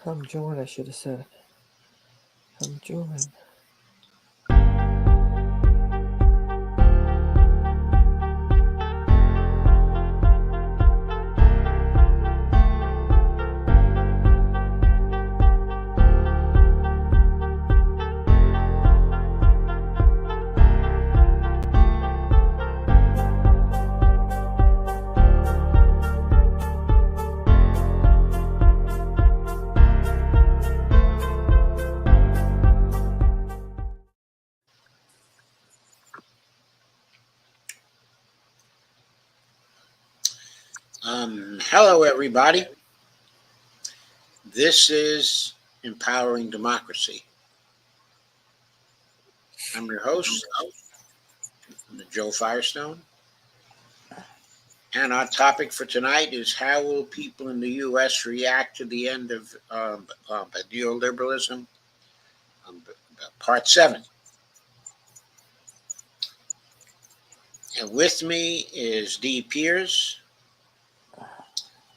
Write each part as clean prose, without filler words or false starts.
Come join, I should have said. Come join. Hello, everybody. This is Empowering Democracy. I'm your host, Joe Firestone. And our topic for tonight is how will people in the U.S. react to the end of neoliberalism, part 7. And with me is Dee Peers,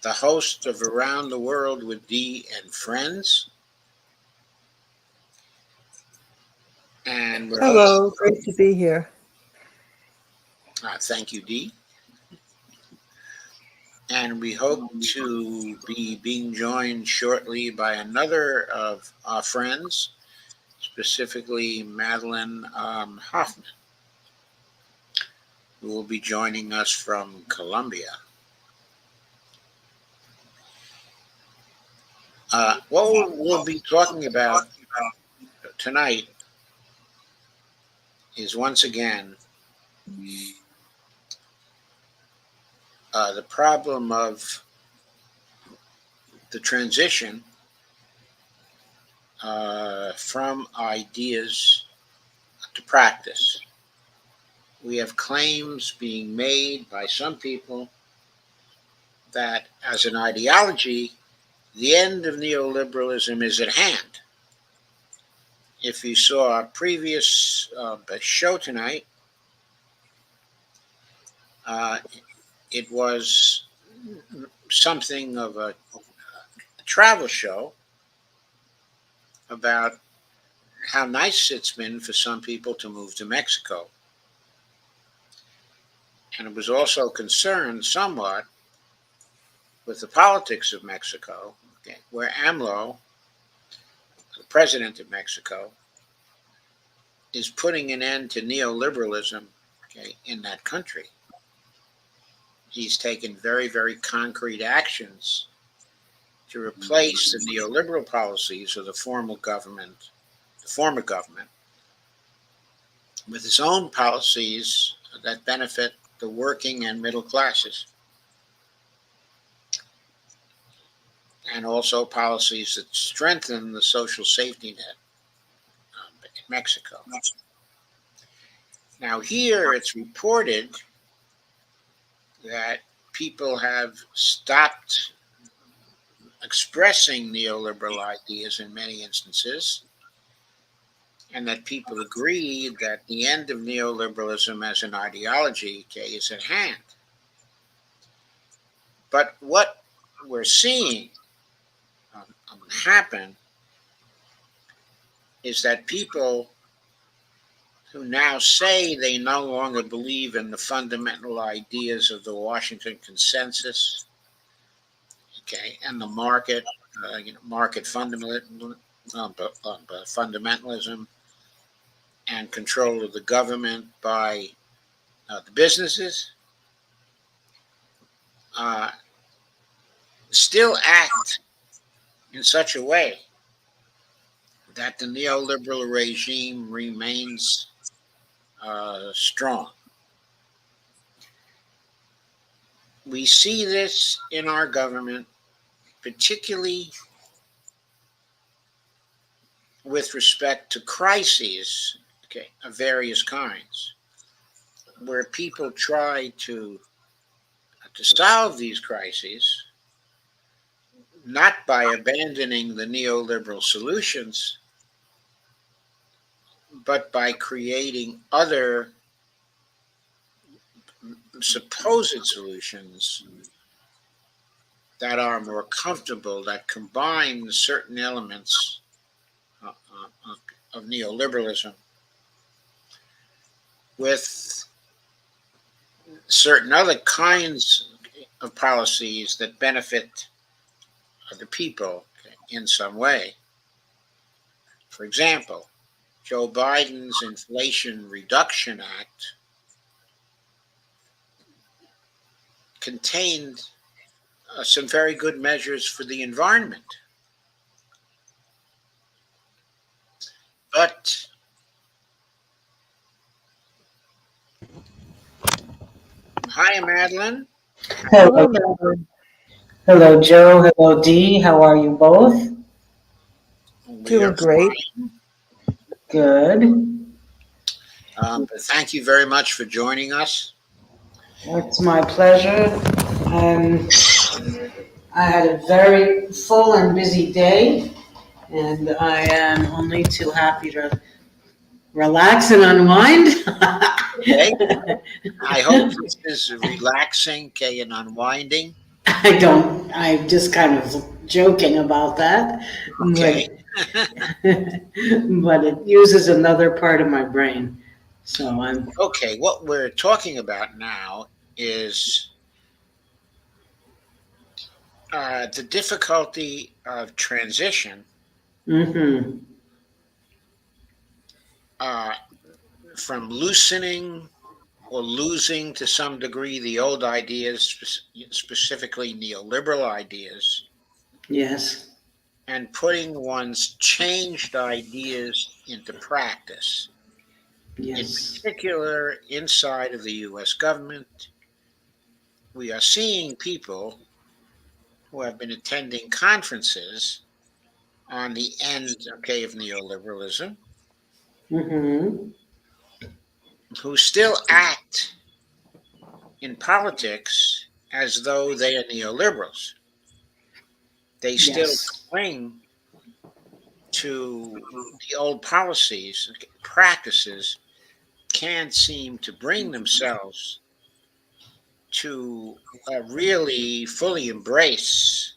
the host of Around the World with Dee and Friends. And hello, great to be here. Thank you, Dee. And we hope to be being joined shortly by another of our friends, specifically Madelyn Hoffman, who will be joining us from Colombia. What we'll be talking about tonight is once again the problem of the transition from ideas to practice. We have claims being made by some people that as an ideology, the end of neoliberalism is at hand. If you saw our previous show tonight, it was something of a travel show about how nice it's been for some people to move to Mexico. And it was also concerned somewhat with the politics of Mexico, where AMLO, the president of Mexico, is putting an end to neoliberalism in that country. He's taken very, very concrete actions to replace the neoliberal policies of the former government, with his own policies that benefit the working and middle classes, and also policies that strengthen the social safety net in Mexico. Now, here it's reported that people have stopped expressing neoliberal ideas in many instances, and that people agree that the end of neoliberalism as an ideology is at hand. But what we're seeing happen is that people who now say they no longer believe in the fundamental ideas of the Washington Consensus, and the market fundamentalism, and control of the government by the businesses, still act in such a way that the neoliberal regime remains strong. We see this in our government, particularly with respect to crises of various kinds, where people try to solve these crises not by abandoning the neoliberal solutions, but by creating other supposed solutions that are more comfortable, that combine certain elements of neoliberalism with certain other kinds of policies that benefit the people in some way. For example, Joe Biden's Inflation Reduction Act contained some very good measures for the environment. But hi, Madelyn. Hello, Hello, Madeline. hello, Joe. Hello, Dee. How are you both? We are Doing great. Good. but thank you very much for joining us. It's my pleasure. Um, I had a very full and busy day, and I am only too happy to relax and unwind. Okay. I hope this is relaxing, and unwinding. I'm just kind of joking about that, Okay. but, but it uses another part of my brain. So I'm, Okay. What we're talking about now is the difficulty of transition mm-hmm. uh, from loosening or losing to some degree the old ideas, specifically neoliberal ideas, Yes, and putting one's changed ideas into practice. In yes. particular, inside of the US government, we are seeing people who have been attending conferences on the end, okay, of neoliberalism, Mm-hmm. who still act in politics as though they are neoliberals. They still Yes. cling to the old policies, practices, can't seem to bring themselves to really fully embrace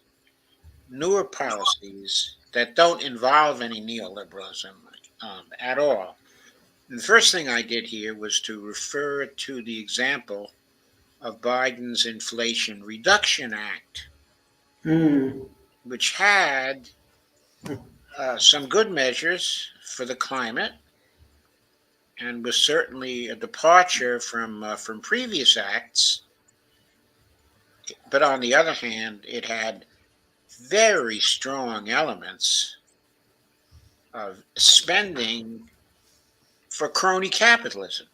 newer policies that don't involve any neoliberalism at all. And the first thing I did here was to refer to the example of Biden's Inflation Reduction Act, Mm. which had some good measures for the climate and was certainly a departure from previous acts. But on the other hand, it had very strong elements of spending for crony capitalism.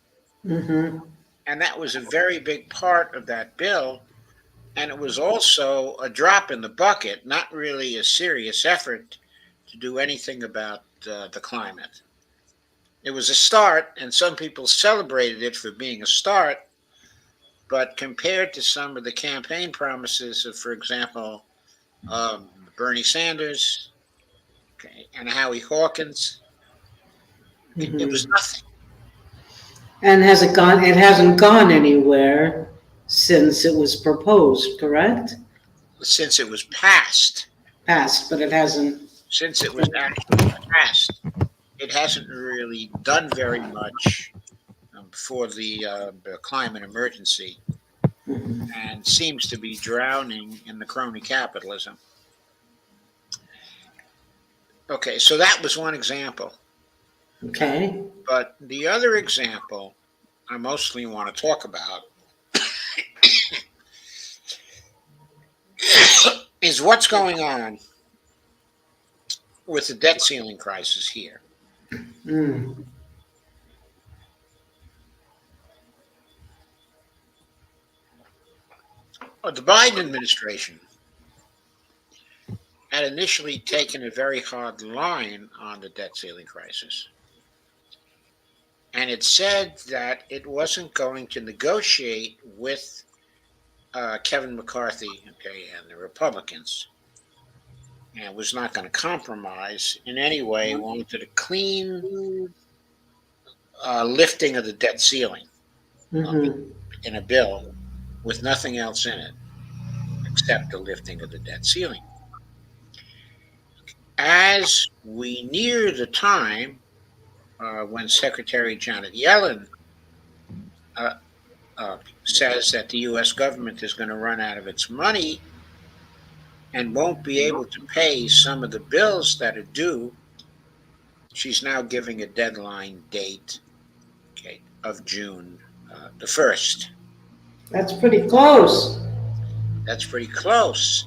Mm-hmm. And that was a very big part of that bill. And it was also a drop in the bucket, not really a serious effort to do anything about the climate. It was a start, and some people celebrated it for being a start. But compared to some of the campaign promises of, for example, Bernie Sanders, okay, and Howie Hawkins, it was Mm-hmm. nothing And has it gone? It hasn't gone anywhere since it was proposed, correct? since it was passed. Passed, but it hasn't. Since it was actually passed, it hasn't really done very much for the climate emergency Mhm. and seems to be drowning in the crony capitalism. Okay, so that was one example. Okay. But the other example I mostly want to talk about is what's going on with the debt ceiling crisis here. Mm. The Biden administration had initially taken a very hard line on the debt ceiling crisis. And it said that it wasn't going to negotiate with Kevin McCarthy, okay, and the Republicans, and was not going to compromise in any way, wanted a clean lifting of the debt ceiling Mm-hmm. in a bill with nothing else in it accept the lifting of the debt ceiling. As we near the time when Secretary Janet Yellen says that the U.S. government is going to run out of its money and won't be able to pay some of the bills that are due, she's now giving a deadline date, okay, of June the 1st. That's pretty close. That's pretty close.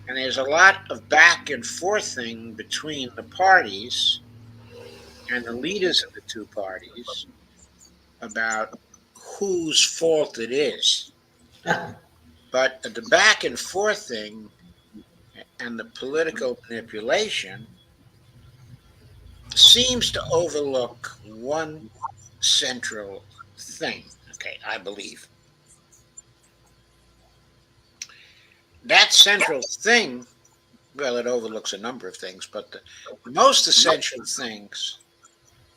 And there's a lot of back and forthing between the parties and the leaders of the two parties about whose fault it is. But the back and forth thing and the political manipulation seems to overlook one central thing, okay, I believe. That central thing, well, it overlooks a number of things, but the most essential things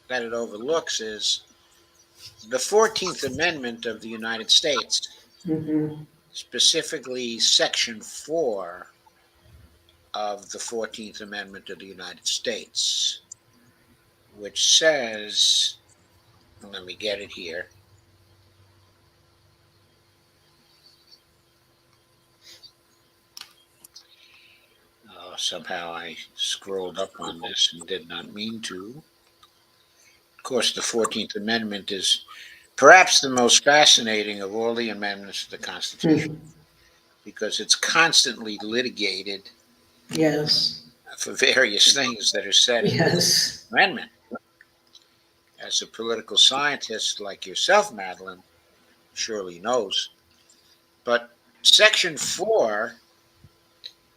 that it overlooks is the 14th Amendment of the United States, specifically Section 4 of the 14th Amendment of the United States, which says, let me get it here. Somehow I scrolled up on this and did not mean to. Of course, the 14th Amendment is perhaps the most fascinating of all the amendments to the Constitution because it's constantly litigated. Yes. For various things that are said in Yes. the amendment. As a political scientist like yourself, Madelyn, surely knows. But Section 4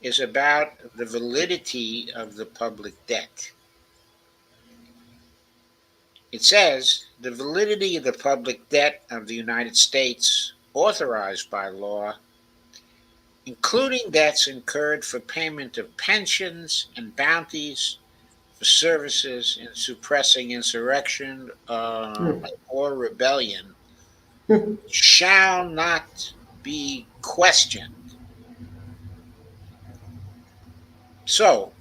is about the validity of the public debt. It says the validity of the public debt of the United States authorized by law, including debts incurred for payment of pensions and bounties for services in suppressing insurrection or rebellion, shall not be questioned. So,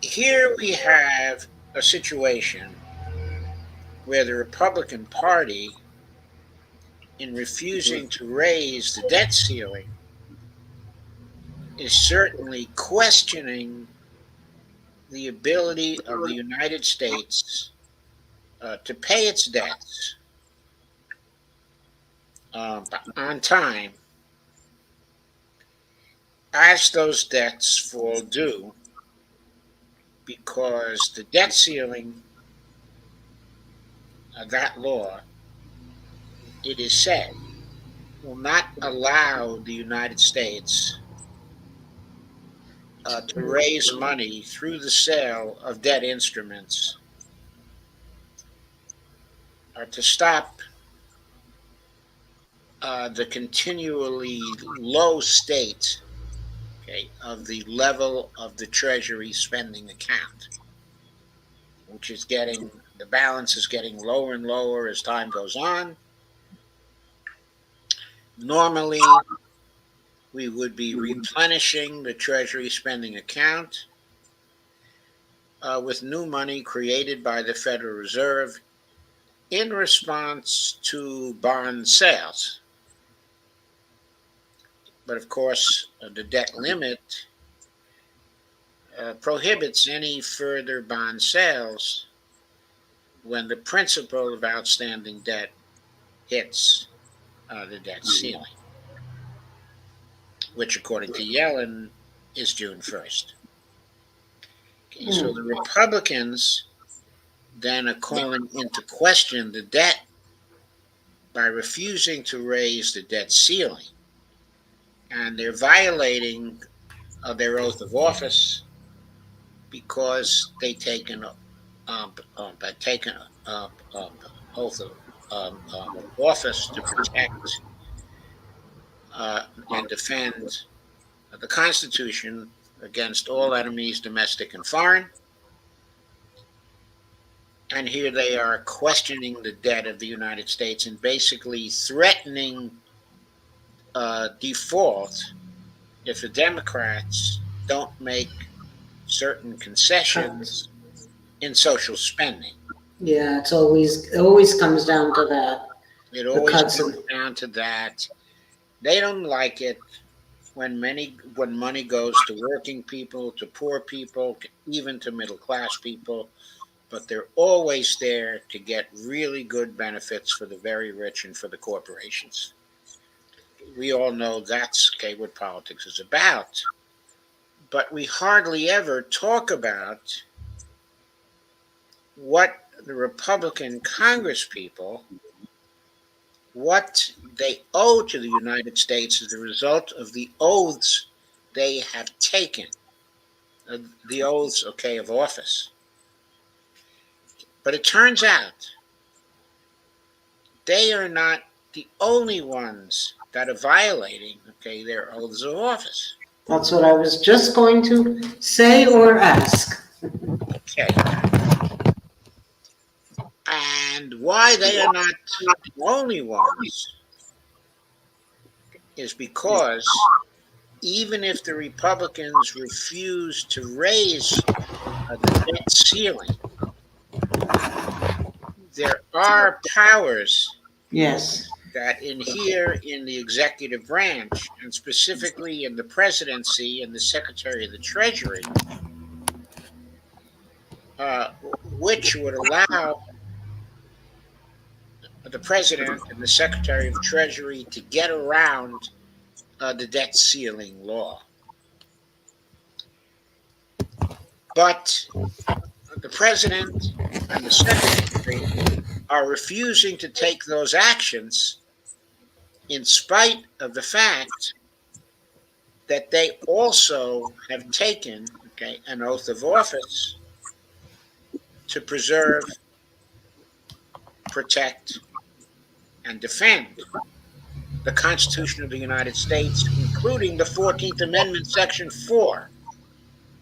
here we have a situation where the Republican Party, in refusing to raise the debt ceiling, is certainly questioning the ability of the United States to pay its debts on time as those debts fall due, because the debt ceiling, that law, it is said, will not allow the United States to raise money through the sale of debt instruments to stop the continually low state, okay, of the level of the Treasury spending account, which is the balance is getting lower and lower as time goes on. Normally, we would be replenishing the Treasury spending account with new money created by the Federal Reserve in response to bond sales. But of course, the debt limit prohibits any further bond sales when the principal of outstanding debt hits the debt ceiling, which according to Yellen is June 1st. Okay, so the Republicans then are calling into question the debt by refusing to raise the debt ceiling. And they're violating their oath of office because they taken oath of office to protect and defend the Constitution against all enemies, domestic and foreign. And here they are questioning the debt of the United States and basically threatening default if the Democrats don't make certain concessions in social spending. Yeah, it always comes down to that. It The always cuts comes of, down to that. They don't like it when money goes to working people, to poor people, even to middle class people, but they're always there to get really good benefits for the very rich and for the corporations. We all know that's okay what politics is about. But we hardly ever talk about what the Republican Congress people, what they owe to the United States as a result of the oaths they have taken, the oaths, okay, of office. But it turns out they are not the only ones that are violating, okay, their oaths of office. that's what I was just going to say or ask. Okay. And why they are not the only ones is because even if the Republicans refuse to raise the debt ceiling, there are powers Yes. that inhere in the executive branch, and specifically in the presidency and the Secretary of the Treasury, which would allow the President and the Secretary of Treasury to get around the debt ceiling law. But the President and the Secretary are refusing to take those actions in spite of the fact that they also have taken, okay, an oath of office to preserve, protect, and defend the Constitution of the United States, including the 14th Amendment, Section 4.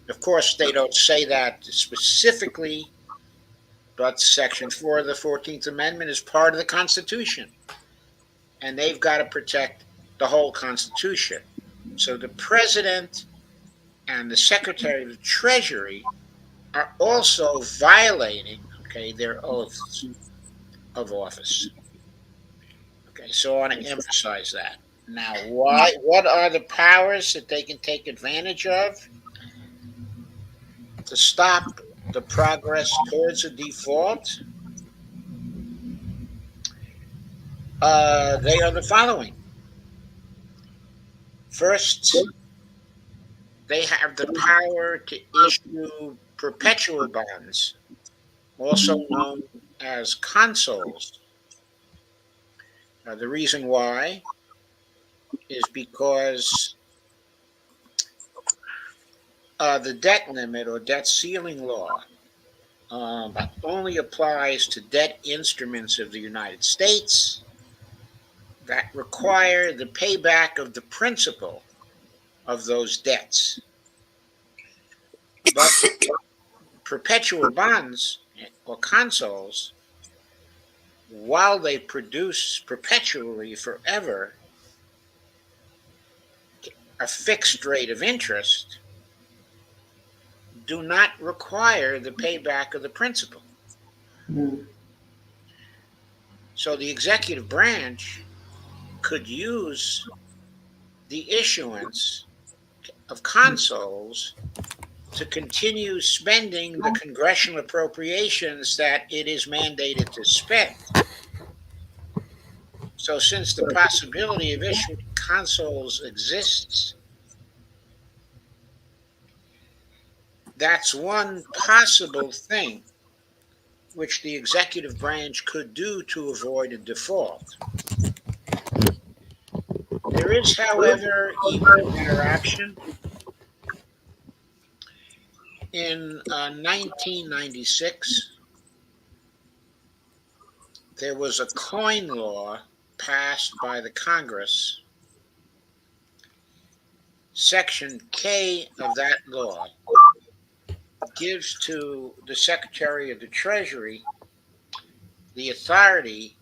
Of course, they don't say that specifically, but Section 4 of the 14th Amendment is part of the Constitution, and they've got to protect the whole Constitution. So the President and the Secretary of the Treasury are also violating, okay, their oaths of office. Okay, so I want to emphasize that. Now, why? What are the powers that they can take advantage of to stop the progress towards a default? They are the following. First, they have the power to issue perpetual bonds, also known as consols. The reason why is because the debt limit or debt ceiling law only applies to debt instruments of the United States that require the payback of the principal of those debts. But perpetual bonds or consols, while they produce perpetually forever a fixed rate of interest, do not require the payback of the principal. Mm. So the executive branch could use the issuance of consoles to continue spending the congressional appropriations that it is mandated to spend. So, since the possibility of issuing consoles exists, that's one possible thing which the executive branch could do to avoid a default. There is, however, even a better option. In 1996, there was a coin law passed by the Congress. Section K of that law gives to the Secretary of the Treasury the authority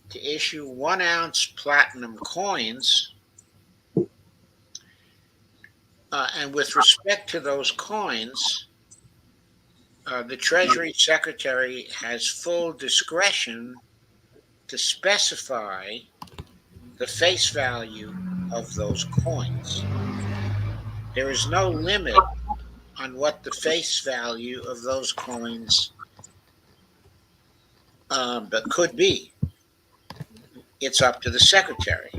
to issue 1 ounce platinum coins And with respect to those coins, the Treasury Secretary has full discretion to specify the face value of those coins. There is no limit on what the face value of those coins but could be. It's up to the Secretary.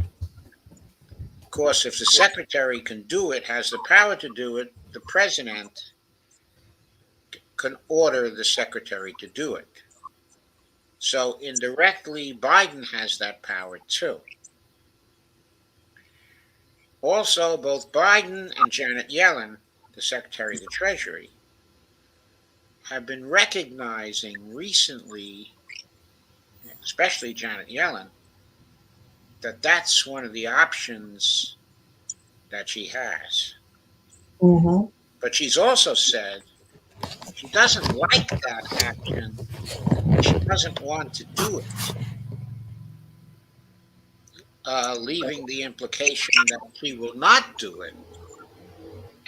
Of course, if the Secretary can do it, has the power to do it, the President can order the Secretary to do it. So indirectly, Biden has that power too. Also, both Biden and Janet Yellen, the Secretary of the Treasury, have been recognizing recently, especially Janet Yellen, that that's one of the options that she has. Mm-hmm. But she's also said she doesn't like that action and she doesn't want to do it, leaving the implication that she will not do it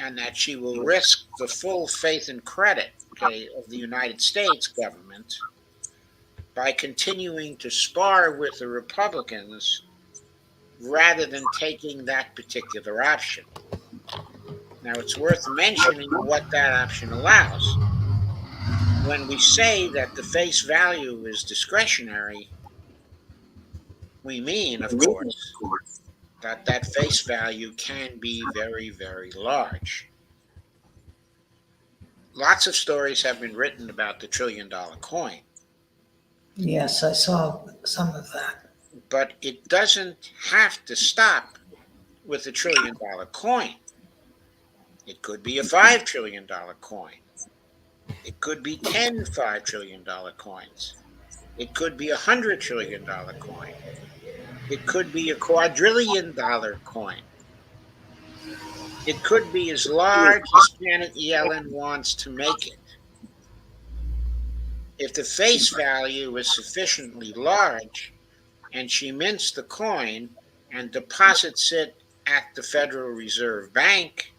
and that she will risk the full faith and credit, okay, of the United States government by continuing to spar with the Republicans rather than taking that particular option. Now, it's worth mentioning what that option allows. When we say that the face value is discretionary, we mean, of course, that that face value can be very, very large. Lots of stories have been written about the $1 trillion coin, Yes, I saw some of that. but it doesn't have to stop with the $1 trillion coin. It could be a $5 trillion coin. It could be 10 $5 trillion coins. It could be a $100 trillion coin. It could be a quadrillion dollar coin. It could be as large as Janet Yellen wants to make it. If the face value is sufficiently large and she mints the coin and deposits it at the Federal Reserve Bank,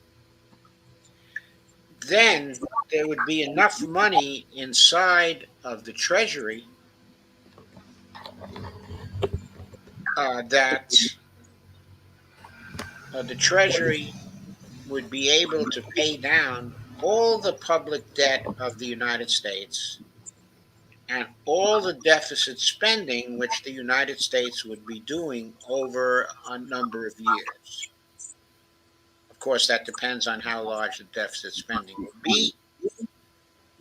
then there would be enough money inside of the Treasury that the Treasury would be able to pay down all the public debt of the United States and all the deficit spending which the United States would be doing over a number of years. Of course, that depends on how large the deficit spending will be.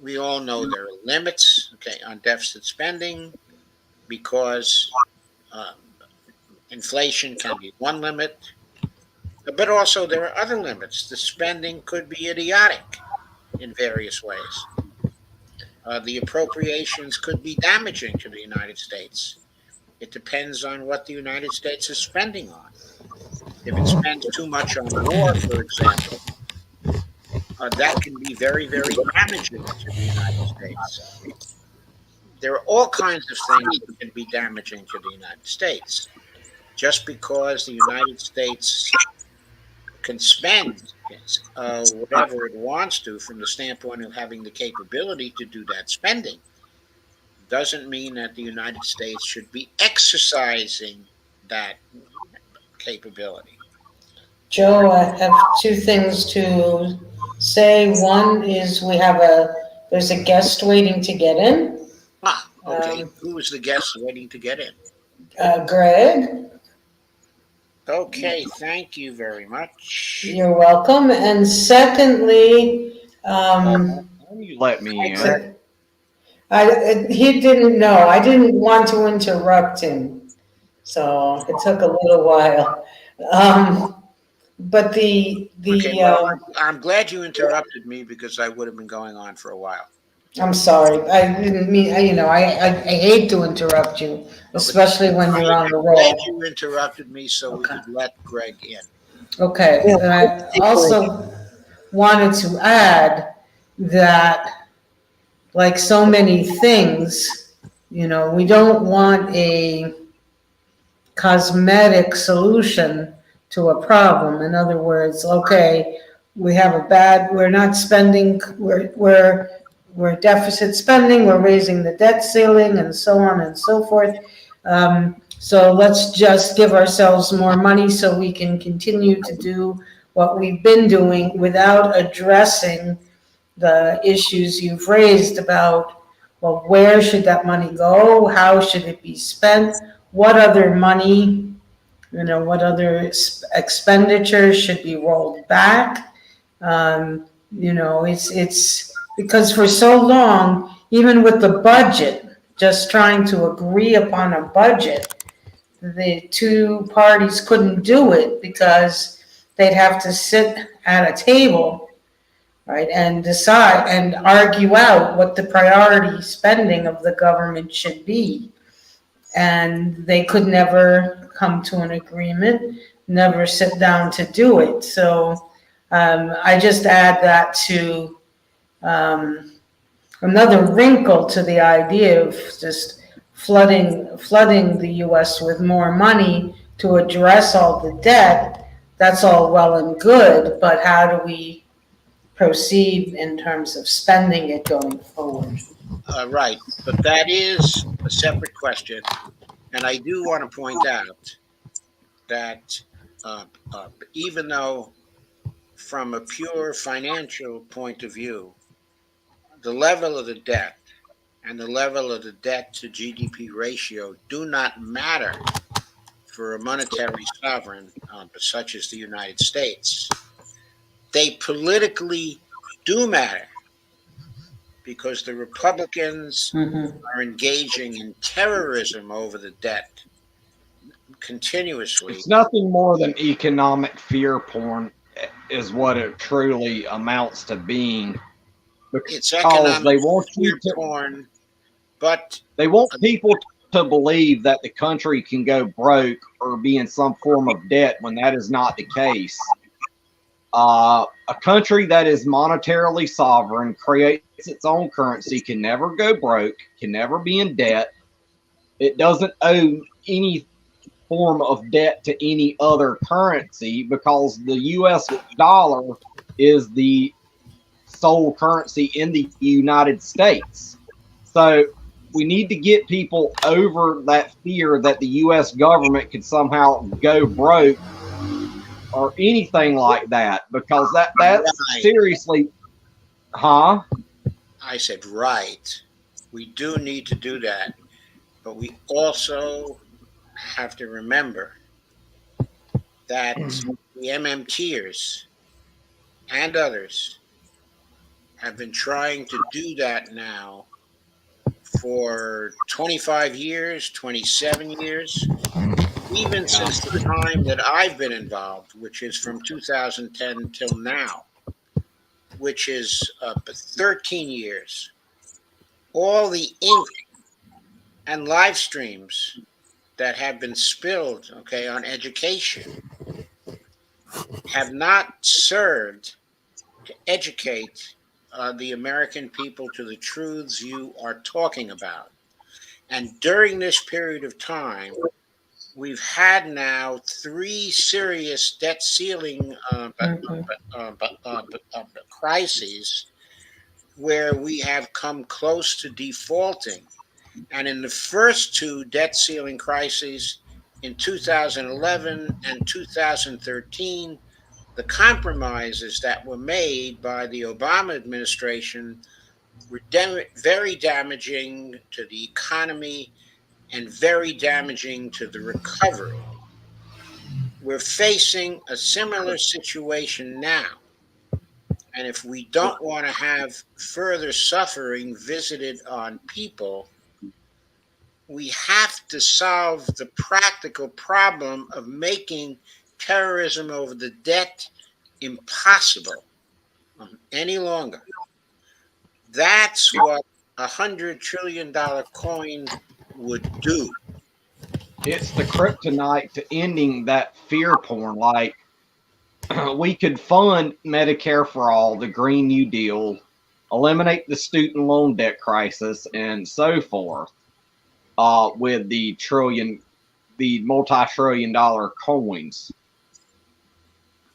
We all know there are limits, okay, on deficit spending because inflation can be one limit, but also there are other limits. The spending could be idiotic in various ways. The appropriations could be damaging to the United States. It depends on what the United States is spending on. If it spends too much on war, for example, that can be very, very damaging to the United States. There are all kinds of things that can be damaging to the United States. Just because the United States can spend whatever it wants to from the standpoint of having the capability to do that spending doesn't mean that the United States should be exercising that capability. Joe, I have two things to say. One is there's a guest waiting to get in. Okay. Who is the guest waiting to get in? Greg. Okay, thank you very much. You're welcome. And secondly, You let me in. he didn't know. I didn't want to interrupt him, so it took a little while. But Okay, well, I'm glad you interrupted me because I would have been going on for a while. I'm sorry. I didn't mean. I hate to interrupt you, especially when you're on the I'm roll. glad you interrupted me so we could let Greg in. Okay, and I also wanted to add that, like so many things, we don't want a cosmetic solution to a problem. In other words, okay, we're not spending, we're deficit spending, we're raising the debt ceiling and so on and so forth. So let's just give ourselves more money so we can continue to do what we've been doing without addressing the issues you've raised about, well, where should that money go? How should it be spent? What other money, what other expenditures should be rolled back? It's because for so long, even with the budget, just trying to agree upon a budget, the two parties couldn't do it because they'd have to sit at a table, right, and decide and argue out what the priority spending of the government should be. And they could never come to an agreement, never sit down to do it. So I just add that to another wrinkle to the idea of just flooding the U.S. with more money to address all the debt. That's all well and good, but how do we proceed in terms of spending it going forward? Right, but that is a separate question. And I do want to point out that even though from a pure financial point of view, the level of the debt and the level of the debt to GDP ratio do not matter for a monetary sovereign such as the United States, they politically do matter because the Republicans are engaging in terrorism over the debt continuously. It's nothing more than economic fear porn, is what it truly amounts to being. It's economic they want fear porn, but they want people to believe that the country can go broke or be in some form of debt when that is not the case. A country that is monetarily sovereign, creates its own currency, can never go broke, can never be in debt. It doesn't owe any form of debt to any other currency because the US dollar is the sole currency in the United States. So we need to get people over that fear that the US government could somehow go broke or anything like that, because that's right. Seriously, huh? I said, right. We do need to do that, but we also have to remember that the MMTers and others have been trying to do that now for 25 years, 27 years, even since the time that I've been involved, which is from 2010 till now, which is 13 years. All the ink and live streams that have been spilled, okay, on education have not served to educate the American people to the truths you are talking about. And during this period of time, we've had now 3 serious debt ceiling crises where we have come close to defaulting. And in the first 2 debt ceiling crises in 2011 and 2013, the compromises that were made by the Obama administration were very damaging to the economy and very damaging to the recovery. We're facing a similar situation now. And if we don't want to have further suffering visited on people, we have to solve the practical problem of making terrorism over the debt impossible any longer. That's what $100 trillion coin would do. It's the kryptonite to ending that fear porn. Like, we could fund Medicare for all, the Green New Deal, eliminate the student loan debt crisis, and so forth, with the multi-trillion dollar coins.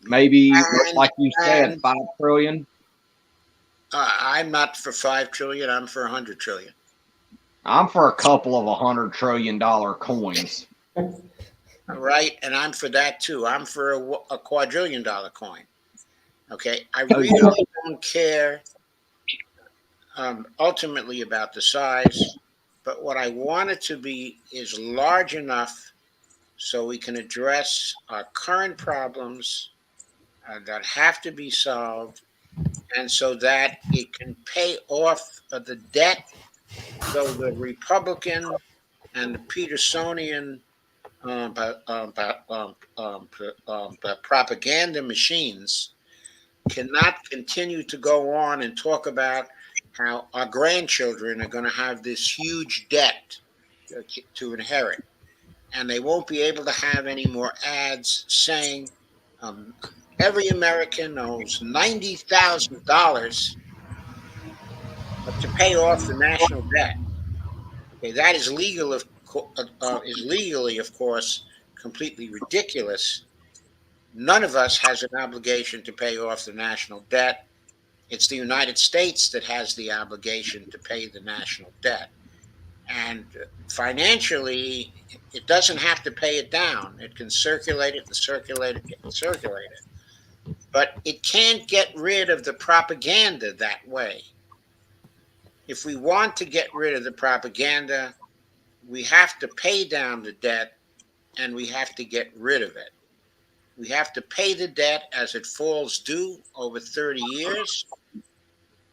maybe, And, like you said, and 5 trillion. I'm not for 5 trillion. I'm for 100 trillion. I'm for a couple of $100 trillion coins. All right, and I'm for that too. I'm for a quadrillion dollar coin. Okay, I Oh, really yeah. don't care ultimately about the size, but what I want it to be is large enough so we can address our current problems that have to be solved, and so that it can pay off the debt. So the Republican and the Petersonian propaganda machines cannot continue to go on and talk about how our grandchildren are going to have this huge debt to inherit. And they won't be able to have any more ads saying um, every American owes $90,000 to pay off the national debt. Okay, that is legally, of course, completely ridiculous. None of us has an obligation to pay off the national debt. It's the United States that has the obligation to pay the national debt. And financially, it doesn't have to pay it down. It can circulate it and circulate it and circulate it. But it can't get rid of the propaganda that way. If we want to get rid of the propaganda, we have to pay down the debt and we have to get rid of it. We have to pay the debt as it falls due over 30 years.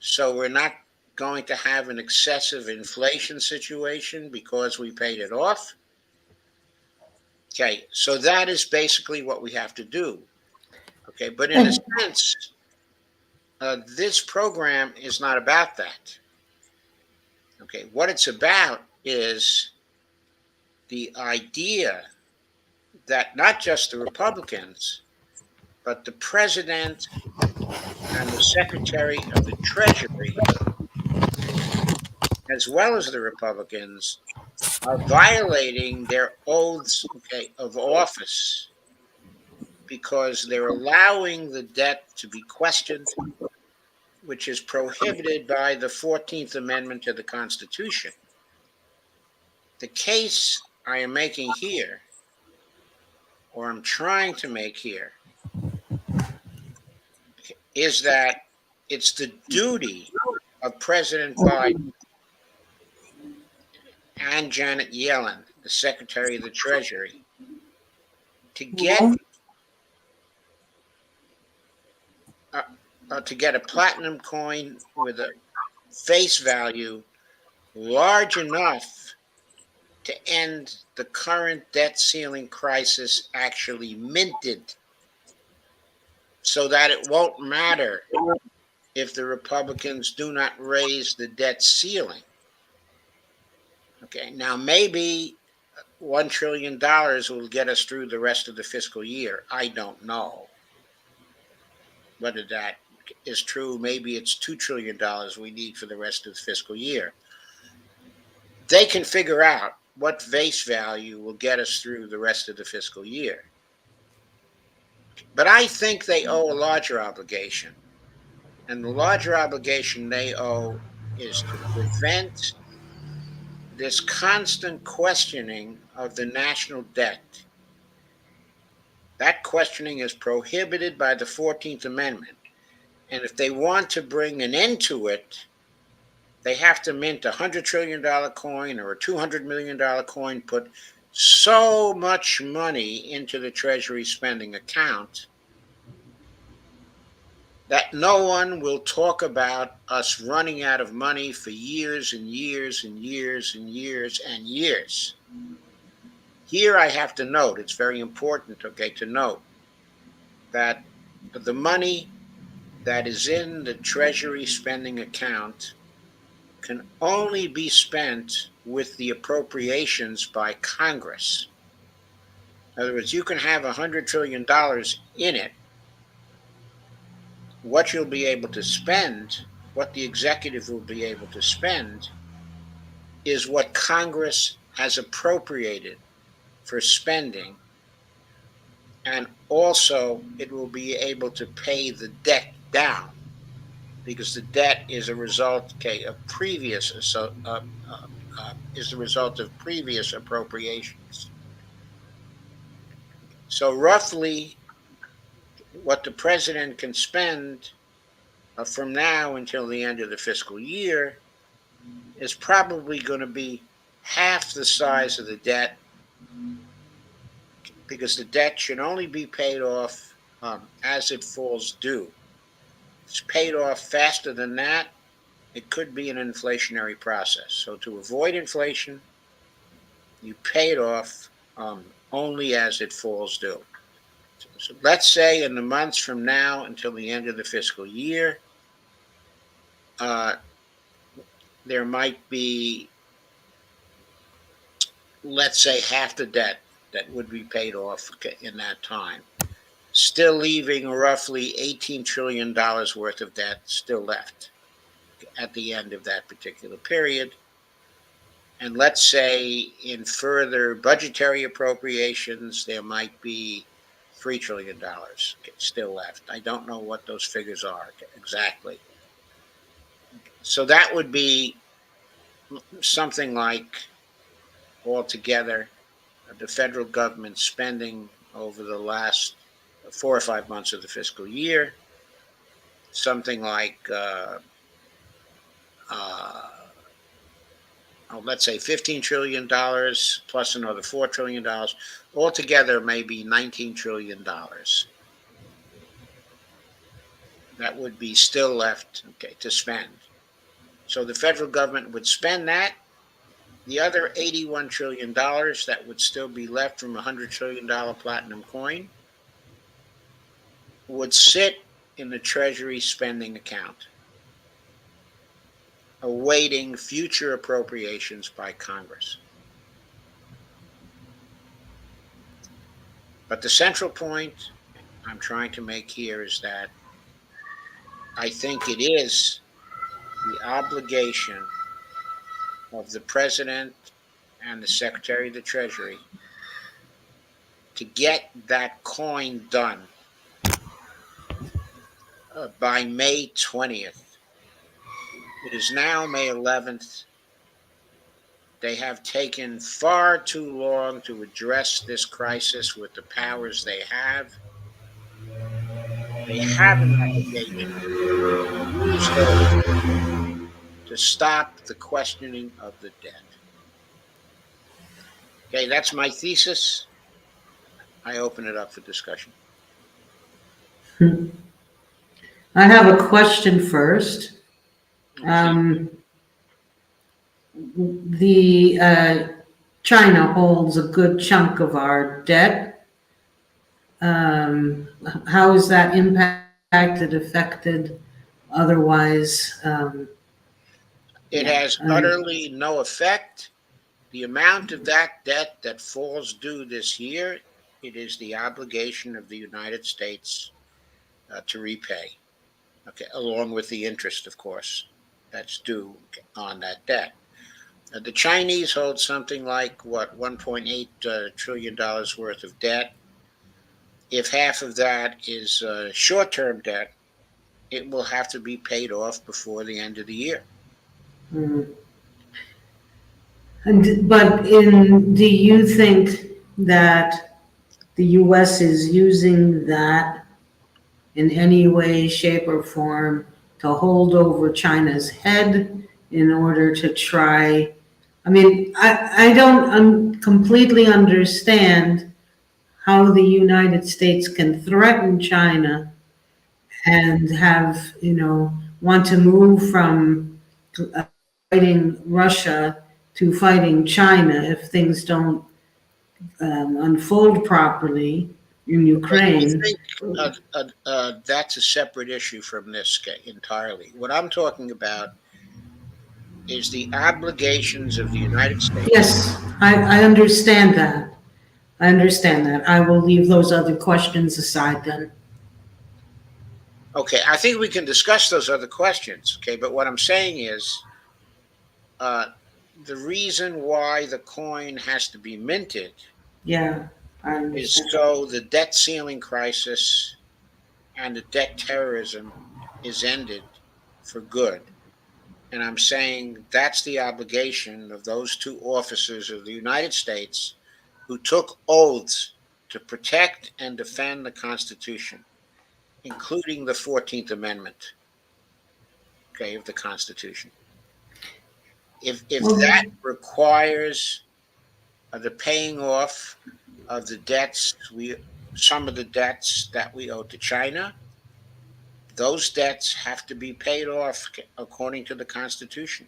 So we're not going to have an excessive inflation situation because we paid it off. Okay, so that is basically what we have to do. Okay, but in a sense, this program is not about that. Okay, what it's about is the idea that not just the Republicans, but the president and the secretary of the Treasury, as well as the Republicans, are violating their oaths, okay, of office because they're allowing the debt to be questioned, which is prohibited by the 14th Amendment to the Constitution. The case I am making here, or I'm trying to make here, is that it's the duty of President Biden and Janet Yellen, the Secretary of the Treasury, to get a platinum coin with a face value large enough to end the current debt ceiling crisis actually minted, so that it won't matter if the Republicans do not raise the debt ceiling. Okay, now maybe $1 trillion will get us through the rest of the fiscal year. I don't know whether that is true. Maybe it's $2 trillion we need for the rest of the fiscal year. They can figure out what face value will get us through the rest of the fiscal year. But I think they owe a larger obligation. And the larger obligation they owe is to prevent this constant questioning of the national debt. That questioning is prohibited by the 14th Amendment. And if they want to bring an end to it, they have to mint $100 trillion coin or a $200 million coin, put so much money into the Treasury spending account that no one will talk about us running out of money for years and years and years and years and years. Here I have to note, it's very important, okay, to note that the money that is in the Treasury spending account can only be spent with the appropriations by Congress. In other words, you can have $100 trillion in it. What you'll be able to spend, what the executive will be able to spend, is what Congress has appropriated for spending and also it will be able to pay the debt down, because the debt is a result, okay, of previous is the result of previous appropriations. So roughly, what the president can spend from now until the end of the fiscal year is probably going to be half the size of the debt, because the debt should only be paid off as it falls due. If it's paid off faster than that, it could be an inflationary process. So to avoid inflation, you pay it off only as it falls due. So let's say in the months from now until the end of the fiscal year, there might be, let's say, half the debt that would be paid off in that time, still leaving roughly $18 trillion worth of debt still left at the end of that particular period. And let's say in further budgetary appropriations, there might be $3 trillion still left. I don't know what those figures are exactly. So that would be something like, altogether, the federal government spending over the last 4 or 5 months of the fiscal year, something like, let's say $15 trillion plus another $4 trillion, altogether maybe $19 trillion. That would be still left, okay, to spend. So the federal government would spend that. The other $81 trillion that would still be left from a $100 trillion platinum coin would sit in the Treasury spending account, awaiting future appropriations by Congress. But the central point I'm trying to make here is that I think it is the obligation of the President and the Secretary of the Treasury to get that coin done by May 20th. It is now May 11th. They have taken far too long to address this crisis with the powers they have. They have an obligation to use those to stop the questioning of the debt. Okay, that's my thesis. I open it up for discussion. I have a question first. China holds a good chunk of our debt. How is that impacted, affected, otherwise? It has utterly no effect. The amount of that debt that falls due this year, it is the obligation of the United States to repay, okay, along with the interest, of course, that's due on that debt. The Chinese hold something like, $1.8 trillion worth of debt. If half of that is short-term debt, it will have to be paid off before the end of the year. But do you think that the U.S. is using that in any way, shape, or form to hold over China's head in order to try? I mean, I don't completely understand how the United States can threaten China and have, want to move from fighting Russia to fighting China if things don't unfold properly in Ukraine. I think that's a separate issue from this entirely. What I'm talking about is the obligations of the United States. Yes, I understand that. I understand that. I will leave those other questions aside then. Okay, I think we can discuss those other questions, okay? But what I'm saying is the reason why the coin has to be minted Yeah. I is understand. so the debt ceiling crisis and the debt terrorism is ended for good. And I'm saying that's the obligation of those two officers of the United States who took oaths to protect and defend the Constitution, including the 14th Amendment, okay, of the Constitution. If Well, that requires the paying off of the debts some of the debts that we owe to China, those debts have to be paid off according to the Constitution.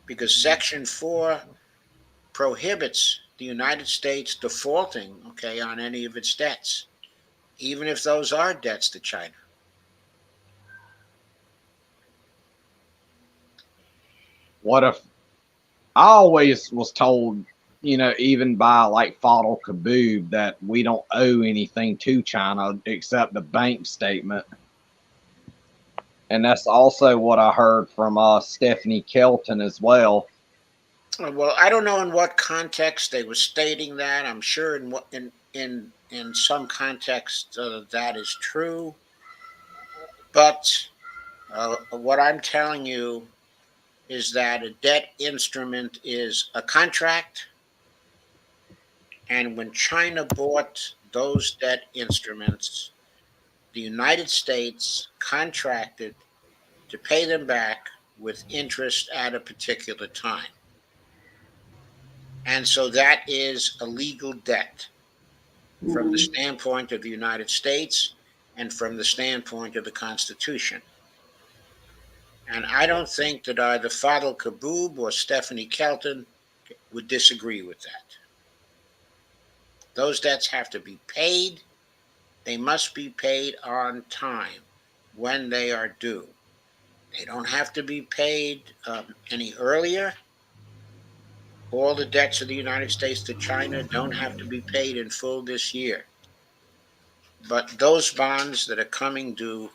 Because Section 4 prohibits the United States defaulting, okay, on any of its debts, even if those are debts to China. What if I always was told, even by like Fadl Kaboub, that we don't owe anything to China except the bank statement. And that's also what I heard from Stephanie Kelton as well. Well, I don't know in what context they were stating that. I'm sure in what in some context that is true, but what I'm telling you is that a debt instrument is a contract, and when China bought those debt instruments, the United States contracted to pay them back with interest at a particular time. And so that is a legal debt from the standpoint of the United States and from the standpoint of the Constitution. And I don't think that either Fadl Kaboub or Stephanie Kelton would disagree with that. Those debts have to be paid. They must be paid on time when they are due. They don't have to be paid any earlier. All the debts of the United States to China don't have to be paid in full this year. But those bonds that are coming due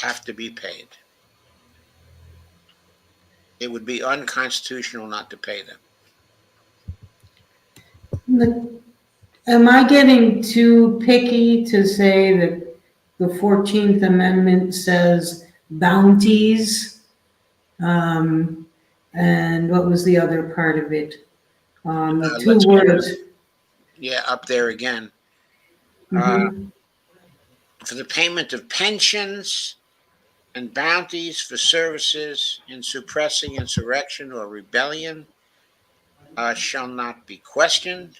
have to be paid. It would be unconstitutional not to pay them. am I getting too picky to say that the 14th Amendment says bounties? And what was the other part of it? The two Let's get words. up there again. Mhm. For the payment of pensions and bounties for services in suppressing insurrection or rebellion shall not be questioned,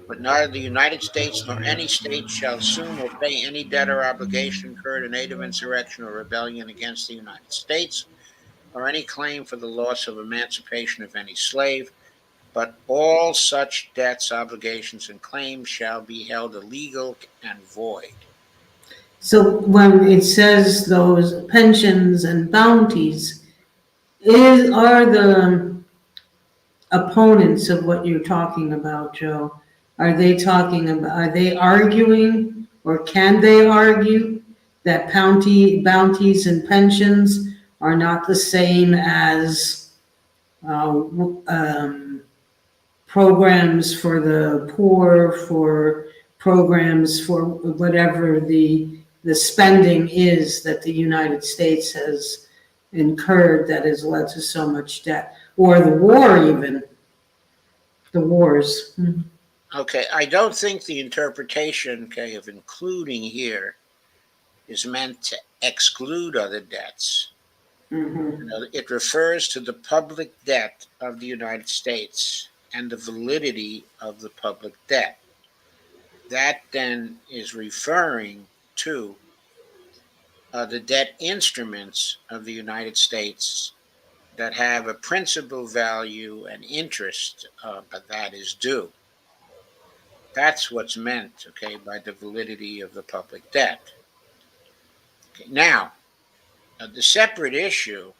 but neither the United States nor any state shall assume or pay any debt or obligation incurred in aid of insurrection or rebellion against the United States, or any claim for the loss of emancipation of any slave, but all such debts, obligations, and claims shall be held illegal and void. So when it says those pensions and bounties, are the opponents of what you're talking about, Joe, are they arguing, or can they argue that bounties and pensions are not the same as programs for the poor, for programs for whatever the spending is that the United States has incurred that has led to so much debt, or the war, even the wars? Okay, I don't think the interpretation, okay, of including here is meant to exclude other debts. It refers to the public debt of the United States and the validity of the public debt. That then is referring to the debt instruments of the United States that have a principal value and interest that is due. That's what's meant, okay, by the validity of the public debt. Okay, now, the separate issue,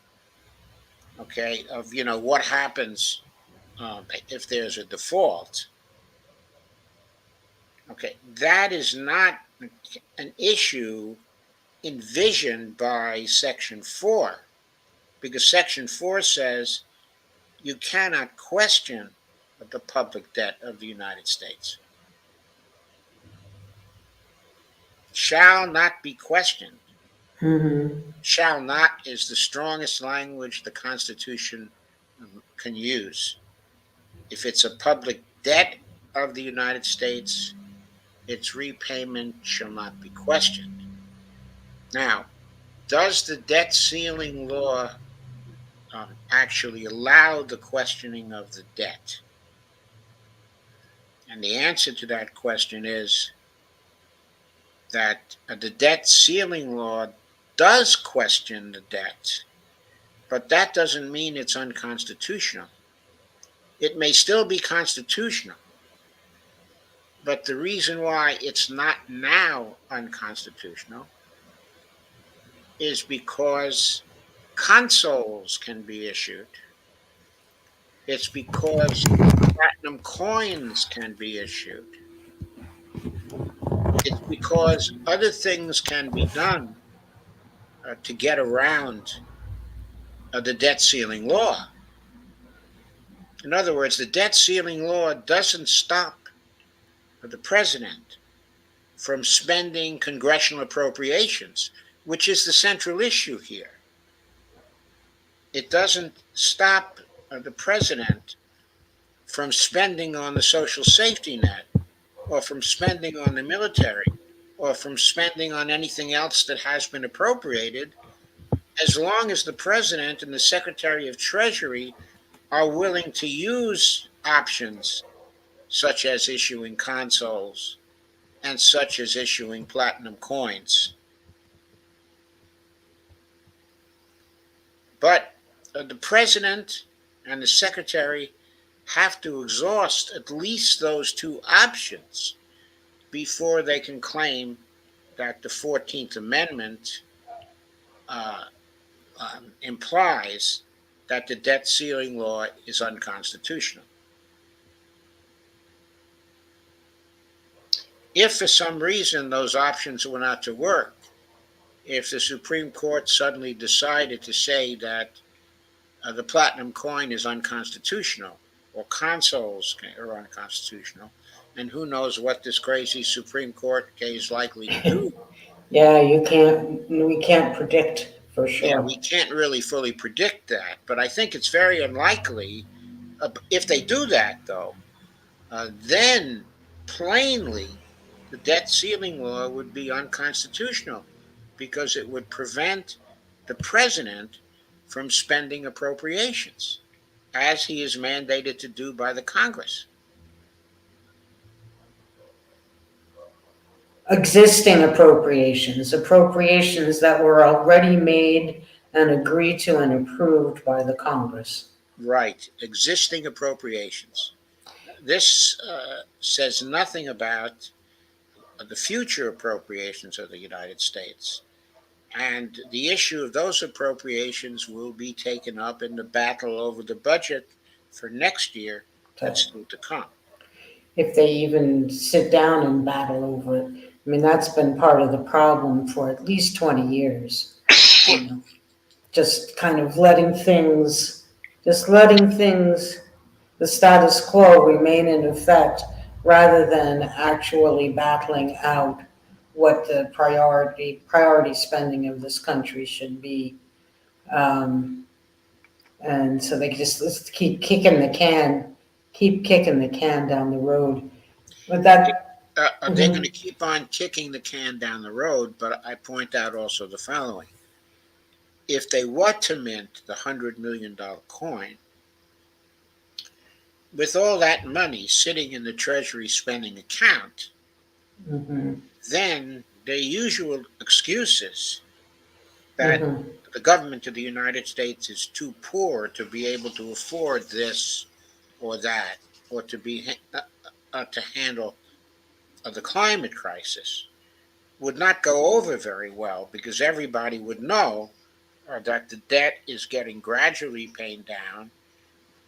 okay, of what happens if there's a default. Okay, that is not an issue envisioned by Section 4, because Section 4 says you cannot question the public debt of the United States. Shall not be questioned. Mm-hmm. Shall not is the strongest language the Constitution can use. If it's a public debt of the United States, its repayment shall not be questioned. Now, does the debt ceiling law actually allow the questioning of the debt? And the answer to that question is that the debt ceiling law does question the debt, but that doesn't mean it's unconstitutional. It may still be constitutional, but the reason why it's not now unconstitutional is because consoles can be issued. It's because platinum coins can be issued. It's because other things can be done to get around the debt ceiling law. In other words, the debt ceiling law doesn't stop the president from spending congressional appropriations, which is the central issue here. It doesn't stop the president from spending on the social safety net, or from spending on the military, or from spending on anything else that has been appropriated, as long as the president and the Secretary of Treasury are willing to use options such as issuing consoles and such as issuing platinum coins. But the president and the secretary have to exhaust at least those two options before they can claim that the 14th Amendment implies that the debt ceiling law is unconstitutional. If for some reason those options were not to work, if the Supreme Court suddenly decided to say that the platinum coin is unconstitutional, or consoles are unconstitutional, and who knows what this crazy Supreme Court case is likely to do. Yeah, we can't predict for sure. Yeah, we can't really fully predict that, but I think it's very unlikely. If they do that, though, then plainly the debt ceiling law would be unconstitutional because it would prevent the president from spending appropriations as he is mandated to do by the Congress. Existing appropriations that were already made and agreed to and approved by the Congress. Right, existing appropriations. This says nothing about the future appropriations of the United States. And the issue of those appropriations will be taken up in the battle over the budget for next year that's still to come. If they even sit down and battle over it. I mean, that's been part of the problem for at least 20 years. You know, just kind of letting things, the status quo remain in effect rather than actually battling out what the priority spending of this country should be. And so they just keep kicking the can down the road. But that they're going to keep on kicking the can down the road, but I point out also the following. If they were to mint the $100 million coin, with all that money sitting in the Treasury spending account, then the usual excuses that the government of the United States is too poor to be able to afford this or that, or to be to handle the climate crisis, would not go over very well, because everybody would know that the debt is getting gradually paid down,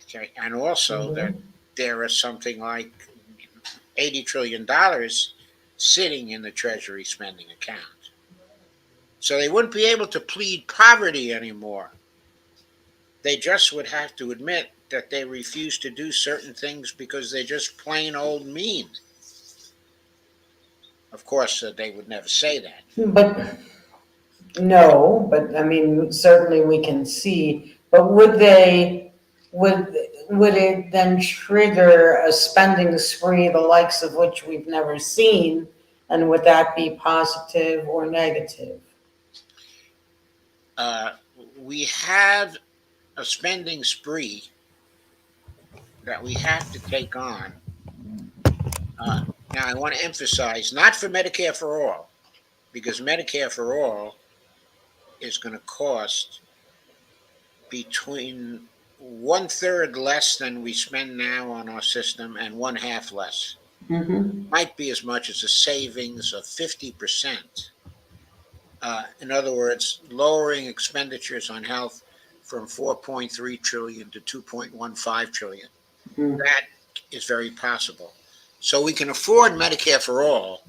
okay, and also that there is something like $80 trillion sitting in the Treasury spending account. So they wouldn't be able to plead poverty anymore. They just would have to admit that they refuse to do certain things because they're just plain old mean. Of course, they would never say that. But, no, but I mean, certainly we can see, but would it then trigger a spending spree, the likes of which we've never seen? And would that be positive or negative? We have a spending spree that we have to take on. Now, I want to emphasize, not for Medicare for all, because Medicare for all is going to cost between 1/3 less than we spend now on our system and 1/2 less. Mm-hmm. Might be as much as a savings of 50%. In other words, lowering expenditures on health from 4.3 trillion to 2.15 trillion. Mm-hmm. That is very possible. So we can afford Medicare for all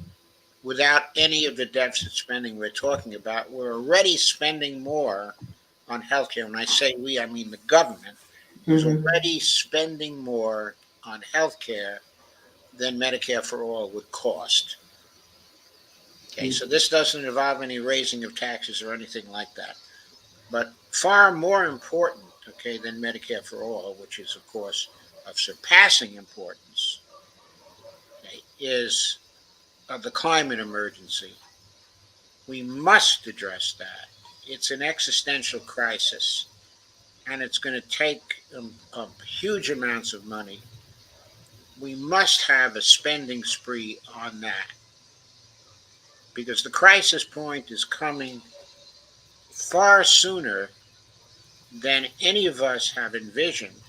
without any of the deficit spending we're talking about. We're already spending more on healthcare. When I say we, I mean the government is already spending more on healthcare than Medicare for all would cost. Okay, so this doesn't involve any raising of taxes or anything like that. But far more important, okay, than Medicare for all, which is, of course, of surpassing importance, okay, is the climate emergency. We must address that. It's an existential crisis, and it's going to take huge amounts of money. We must have a spending spree on that, because the crisis point is coming far sooner than any of us have envisioned.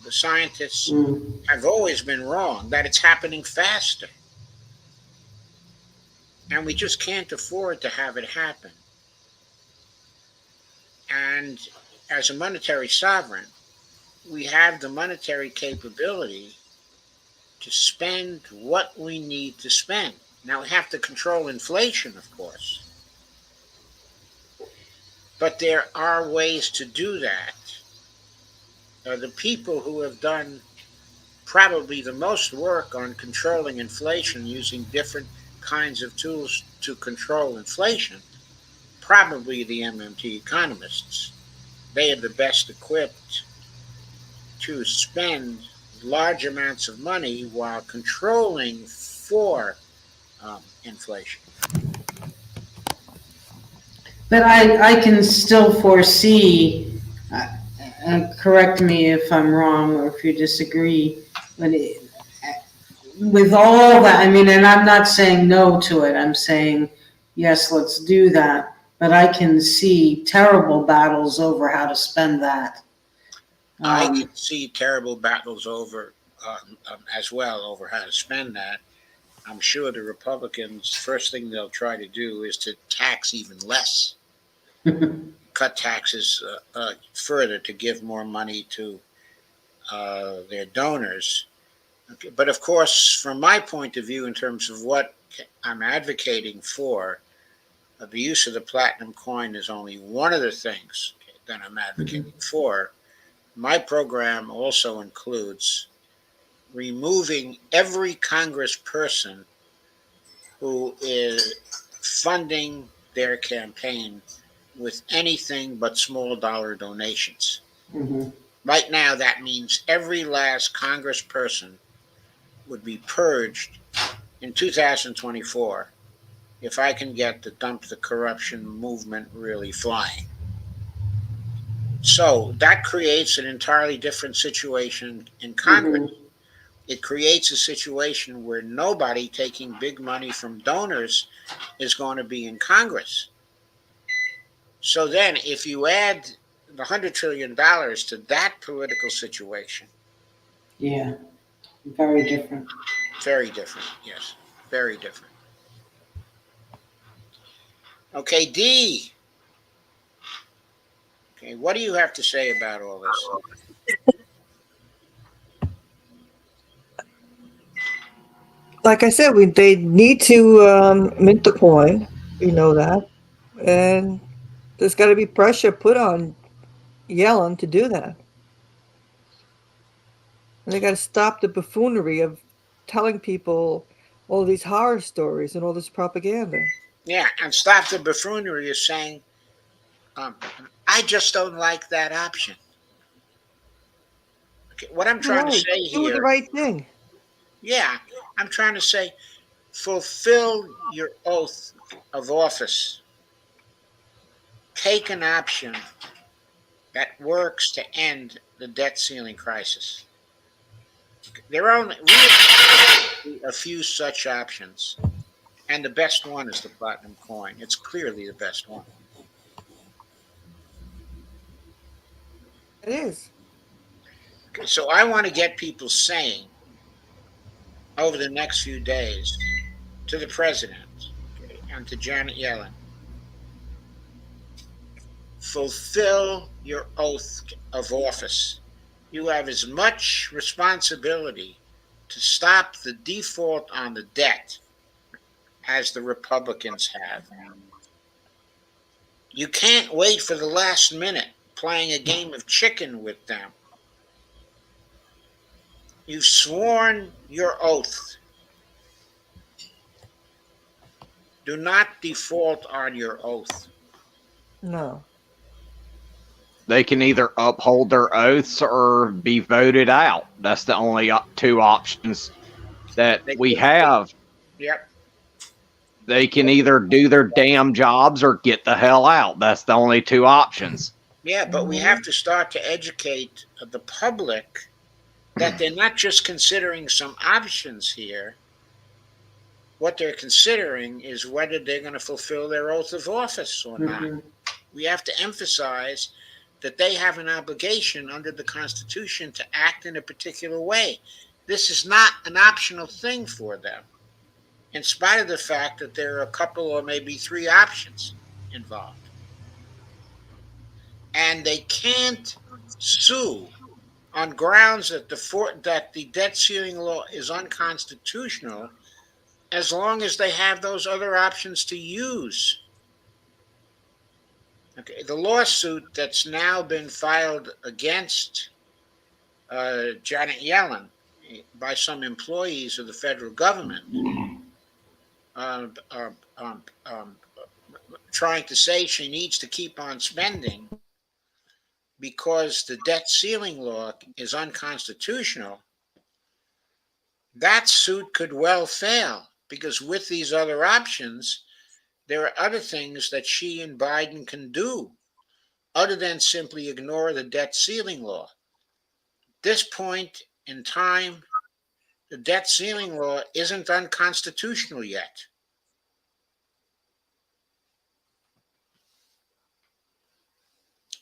The scientists have always been wrong that it's happening faster. And we just can't afford to have it happen. And as a monetary sovereign, we have the monetary capability to spend what we need to spend. Now, we have to control inflation, of course. But there are ways to do that. The people who have done probably the most work on controlling inflation using different kinds of tools to control inflation, probably the MMT economists. They are the best equipped to spend large amounts of money while controlling for inflation. But I can still foresee, correct me if I'm wrong or if you disagree, but with all that, I mean, and I'm not saying no to it, I'm saying, yes, let's do that. But I can see terrible battles over how to spend that. I can see terrible battles over as well over how to spend that. I'm sure the Republicans, first thing they'll try to do is to tax even less, cut taxes further to give more money to their donors. Okay. But of course, from my point of view, in terms of what I'm advocating for, the use of the platinum coin is only one of the things that I'm advocating for. My program also includes removing every congressperson who is funding their campaign with anything but small dollar donations. Right now, that means every last congressperson would be purged in 2024 if I can get the dump the corruption movement really flying. So that creates an entirely different situation in Congress. It creates a situation where nobody taking big money from donors is going to be in Congress. So then, if you add the $100 trillion to that political situation. Yeah, very different. Very different, yes. Very different. Okay, Dee. Okay, what do you have to say about all this? Like I said, they need to mint the coin. You know that. And there's got to be pressure put on Yellen to do that. And they got to stop the buffoonery of telling people all these horror stories and all this propaganda. Yeah, and stop the buffoonery of saying, um, I just don't like that option. Okay, what I'm trying to Right. say Do the here, right thing. yeah, I'm trying to say, fulfill your oath of office. Take an option that works to end the debt ceiling crisis. There are only really a few such options, and the best one is the platinum coin. It's clearly the best one. It is. Okay, so I want to get people saying over the next few days to the president, okay, and to Janet Yellen, fulfill your oath of office. You have as much responsibility to stop the default on the debt as the Republicans have. You can't wait for the last minute playing a game of chicken with them. You've sworn your oath. Do not default on your oath. No. They can either uphold their oaths or be voted out. That's the only two options that we have. Yep. They can either do their damn jobs or get the hell out. That's the only two options. Yeah, but we have to start to educate the public that they're not just considering some options here. What they're considering is whether they're going to fulfill their oath of office or not. We have to emphasize that they have an obligation under the Constitution to act in a particular way. This is not an optional thing for them, in spite of the fact that there are a couple or maybe three options involved. And they can't sue on grounds that the debt ceiling law is unconstitutional as long as they have those other options to use. Okay, the lawsuit that's now been filed against Janet Yellen by some employees of the federal government, trying to say she needs to keep on spending because the debt ceiling law is unconstitutional, that suit could well fail because with these other options, there are other things that she and Biden can do other than simply ignore the debt ceiling law. At this point in time, the debt ceiling law isn't unconstitutional yet.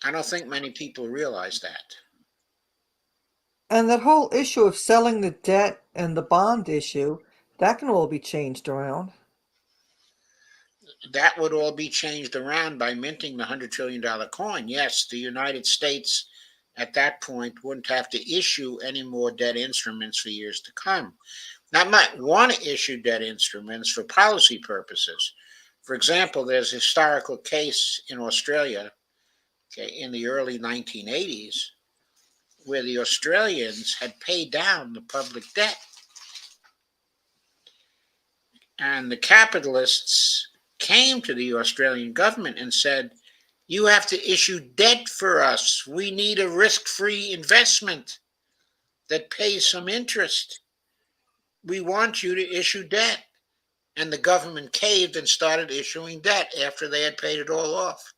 I don't think many people realize that. And that whole issue of selling the debt and the bond issue, that can all be changed around. That would all be changed around by minting the $100 trillion coin. Yes, the United States at that point wouldn't have to issue any more debt instruments for years to come. Now, it might want to issue debt instruments for policy purposes. For example, there's a historical case in Australia, okay, in the early 1980s where the Australians had paid down the public debt. And the capitalists came to the Australian government and said, you have to issue debt for us. We need a risk-free investment that pays some interest. We want you to issue debt. And the government caved and started issuing debt after they had paid it all off.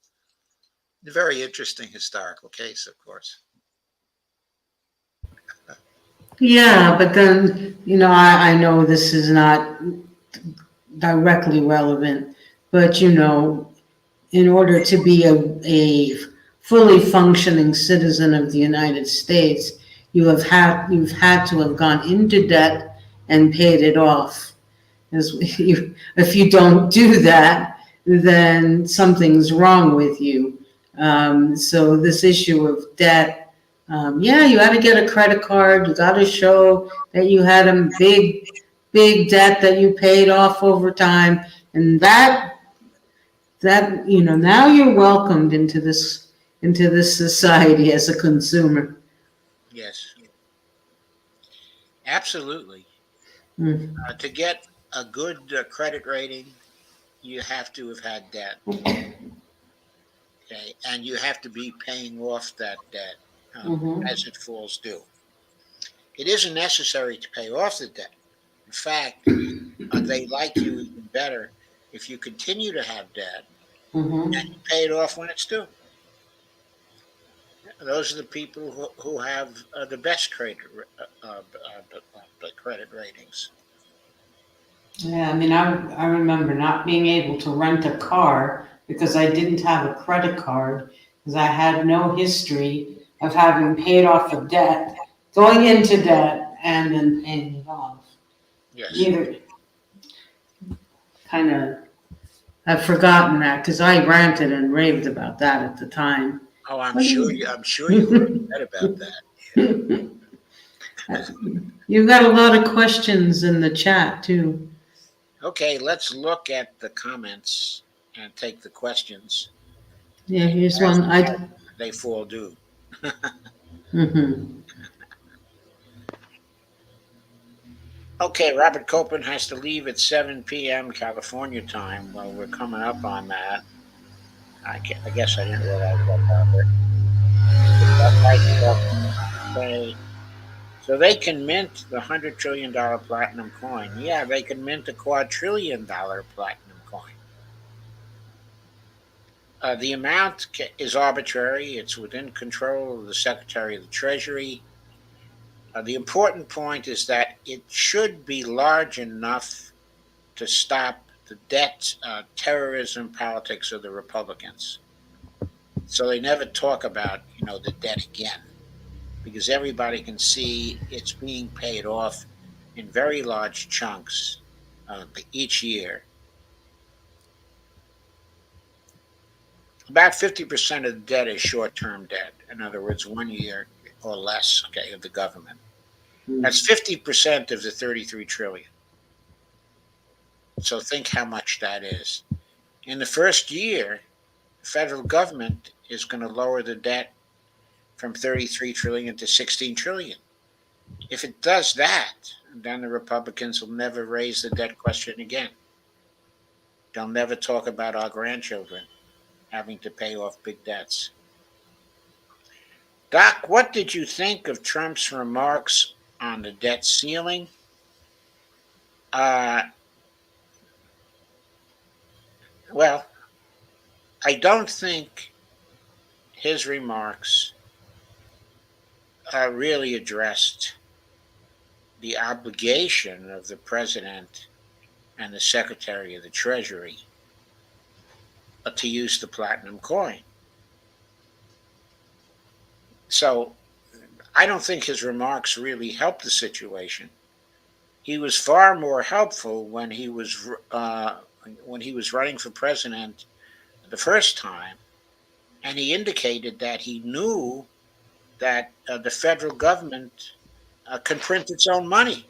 A very interesting historical case, of course. Yeah, but then, I know this is not directly relevant, but, in order to be a fully functioning citizen of the United States, you've had to have gone into debt and paid it off. If you don't do that, then something's wrong with you. So this issue of debt, you had to get a credit card. You got to show that you had a big debt that you paid off over time, and that now you're welcomed into this society as a consumer. Yes. Absolutely. Mm. To get a good credit rating, you have to have had debt. Okay, and you have to be paying off that debt Mhm. as it falls due. It isn't necessary to pay off the debt. In fact, they like you even better if you continue to have debt and Mhm. you pay it off when it's due. Those are the people who have the best credit ratings. Yeah, I mean, I remember not being able to rent a car because I didn't have a credit card because I had no history of having paid off a debt, going into debt, and then paying it off. Yes. Neither kind of, I've forgotten that because I ranted and raved about that at the time. Oh, I'm What do sure you? you. I'm sure you were upset about that. You've got a lot of questions in the chat too. Okay, let's look at the comments and take the questions Yeah, here's as one. they fall due. Mhm. Okay, Robert Copeland has to leave at 7 p.m. California time. Well, we're coming up on that. I guess I didn't realize that, Robert. Okay. So they can mint the $100 trillion platinum coin. Yeah, they can mint a $250 platinum coin. The amount is arbitrary. It's within control of the Secretary of the Treasury. The important point is that it should be large enough to stop the debt terrorism politics of the Republicans. So they never talk about, the debt again, because everybody can see it's being paid off in very large chunks each year. About 50% of the debt is short-term debt. In other words, 1 year or less, okay, of the government. That's 50% of the 33 trillion. So think how much that is. In the first year, the federal government is going to lower the debt from 33 trillion to 16 trillion. If it does that, then the Republicans will never raise the debt question again. They'll never talk about our grandchildren having to pay off big debts. Doc, what did you think of Trump's remarks on the debt ceiling? Uh, well, I don't think his remarks really addressed the obligation of the president and the secretary of the treasury to use the platinum coin. So I don't think his remarks really helped the situation. He was far more helpful when he was running for president the first time, and he indicated that he knew that the federal government can print its own money,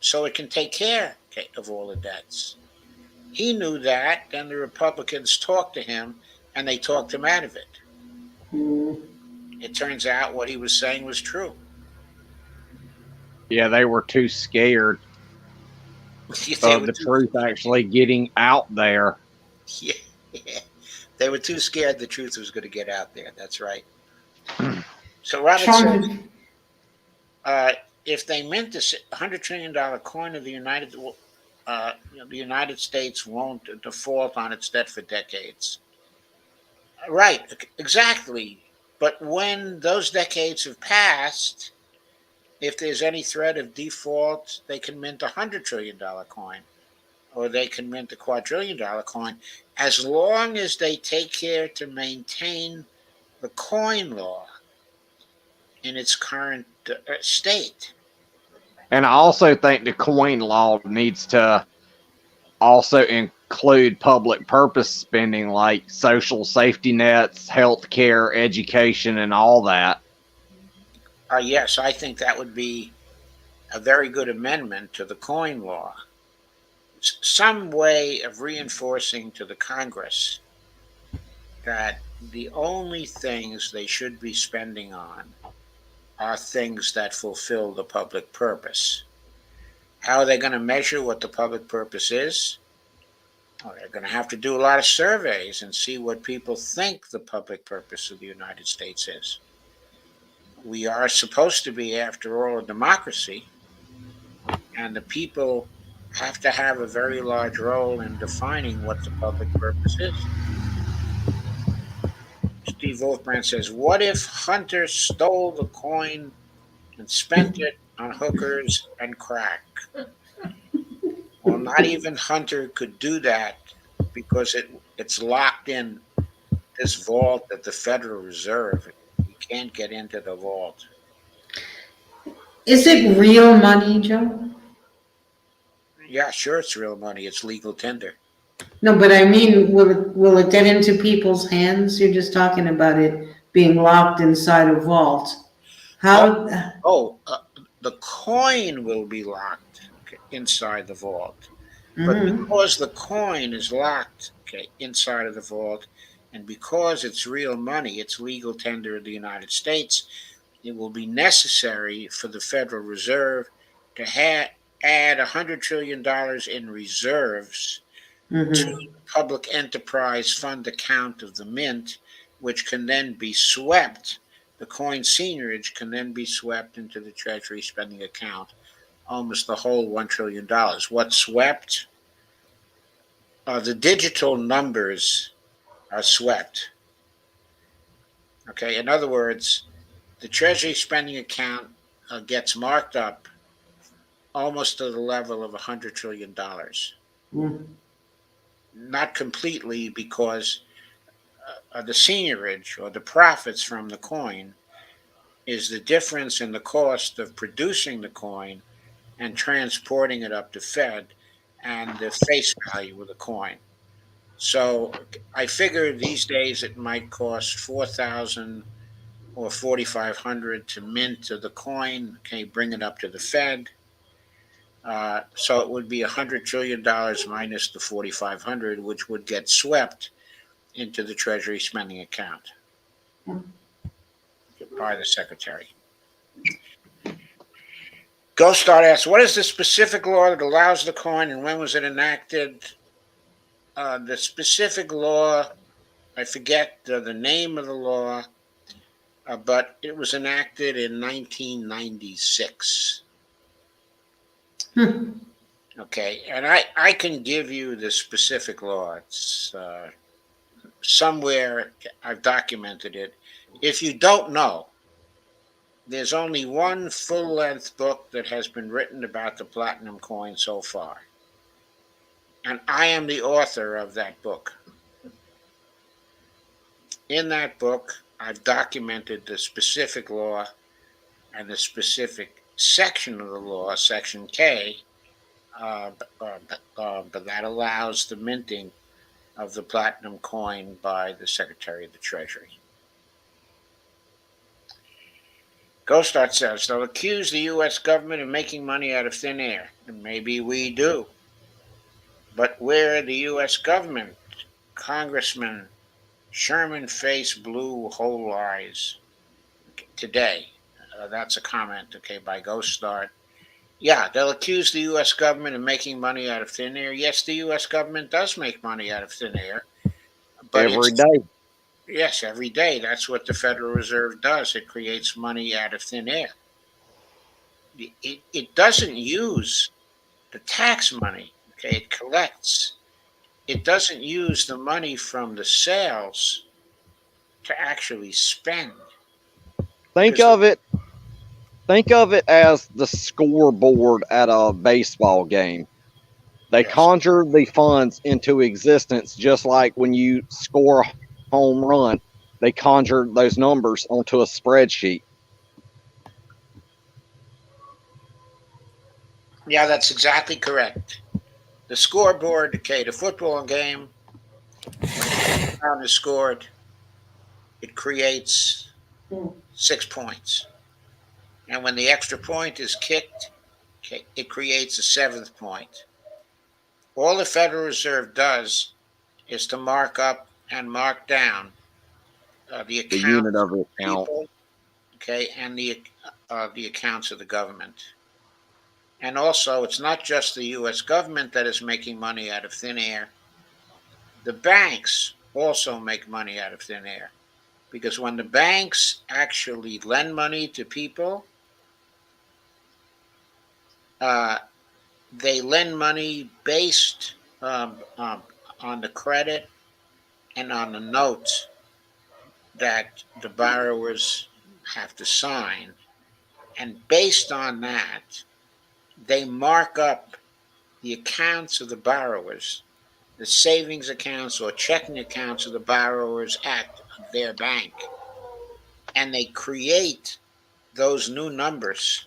so it can take care of all the debts. He knew that, and the Republicans talked to him, and they talked him out of it. It turns out what he was saying was true. Yeah, they were too scared They of were the too, truth actually getting out there. yeah, they were too scared the truth was going to get out there. That's right. So Robert says, Trump. uh, if they mint this $100 trillion coin of the United States won't default on its debt for decades. Right, exactly. But when those decades have passed, if there's any threat of default, they can mint $100 trillion coin, or they can mint a $250 coin, as long as they take care to maintain the coin law in its current state. And I also think the coin law needs to also include public purpose spending like social safety nets, health care, education, and all that. Yes, I think that would be a very good amendment to the coin law. Some way of reinforcing to the Congress that the only things they should be spending on are things that fulfill the public purpose. How are they going to measure what the public purpose is? Well, they're going to have to do a lot of surveys and see what people think the public purpose of the United States is. We are supposed to be, after all, a democracy, and the people have to have a very large role in defining what the public purpose is. Steve Wolfbrand says, what if Hunter stole the coin and spent it on hookers and crack? Well, not even Hunter could do that because it's locked in this vault at the Federal Reserve. You can't get into the vault. Is it real money, Joe? Yeah, sure, it's real money. It's legal tender. No, but I mean, will it get into people's hands? You're just talking about it being locked inside a vault. How? The coin will be locked inside the vault. But Mhm. because the coin is locked inside of the vault, and because it's real money, it's legal tender of the United States, it will be necessary for the Federal Reserve to add $100 trillion in reserves to Mhm. the public enterprise fund account of the mint, which can then be swept. The coin seigniorage can then be swept into the Treasury spending account, almost the whole $1 trillion. What's swept? The digital numbers are swept. Okay, in other words, the Treasury spending account gets marked up almost to the level of $100 trillion. Mhm. Not completely, because the seigniorage, or the profits from the coin, is the difference in the cost of producing the coin and transporting it up to Fed, and the face value of the coin. So I figure these days it might cost 4,000 or 4,500 to mint the coin. Okay, bring it up to the Fed. So it would be $100 trillion minus the 4,500, which would get swept into the Treasury spending account by the Secretary. Ghostart asks, what is the specific law that allows the coin, and when was it enacted? The specific law, I forget the name of the law, but it was enacted in 1996. Hmm. Okay, and I can give you the specific law. It's somewhere, I've documented it. If you don't know, there's only one full length book that has been written about the platinum coin so far. And I am the author of that book. In that book, I've documented the specific law and the specific section of the law, Section K, but that allows the minting of the platinum coin by the Secretary of the Treasury. Ghostart says, they'll accuse the U.S. government of making money out of thin air. And maybe we do. But where the U.S. government, Congressman Sherman face blue whole eyes today. That's a comment, okay, by Ghostart. Yeah, they'll accuse the U.S. government of making money out of thin air. Yes, the U.S. government does make money out of thin air, but every it's day. yes, every day. That's what the Federal Reserve does. It creates money out of thin air. It doesn't use the tax money. Okay, it collects. It doesn't use the money from the sales to actually spend. Think Because of it. Think of it as the scoreboard at a baseball game. They yes, conjure the funds into existence just like when you score a home run. They conjure those numbers onto a spreadsheet. yeah, that's exactly correct. The scoreboard, okay, the football game, when a touchdown is scored, it creates 6 points. And when the extra point is kicked, okay, it creates a seventh point. All the Federal Reserve does is to mark up and mark down the The unit accounts of of the account. people, okay, and the accounts of the government. And also, it's not just the U.S. government that is making money out of thin air. The banks also make money out of thin air, because when the banks actually lend money to people, uh, they lend money based on the credit and on the notes that the borrowers have to sign. And based on that, they mark up the accounts of the borrowers, the savings accounts or checking accounts of the borrowers at their bank. And they create those new numbers.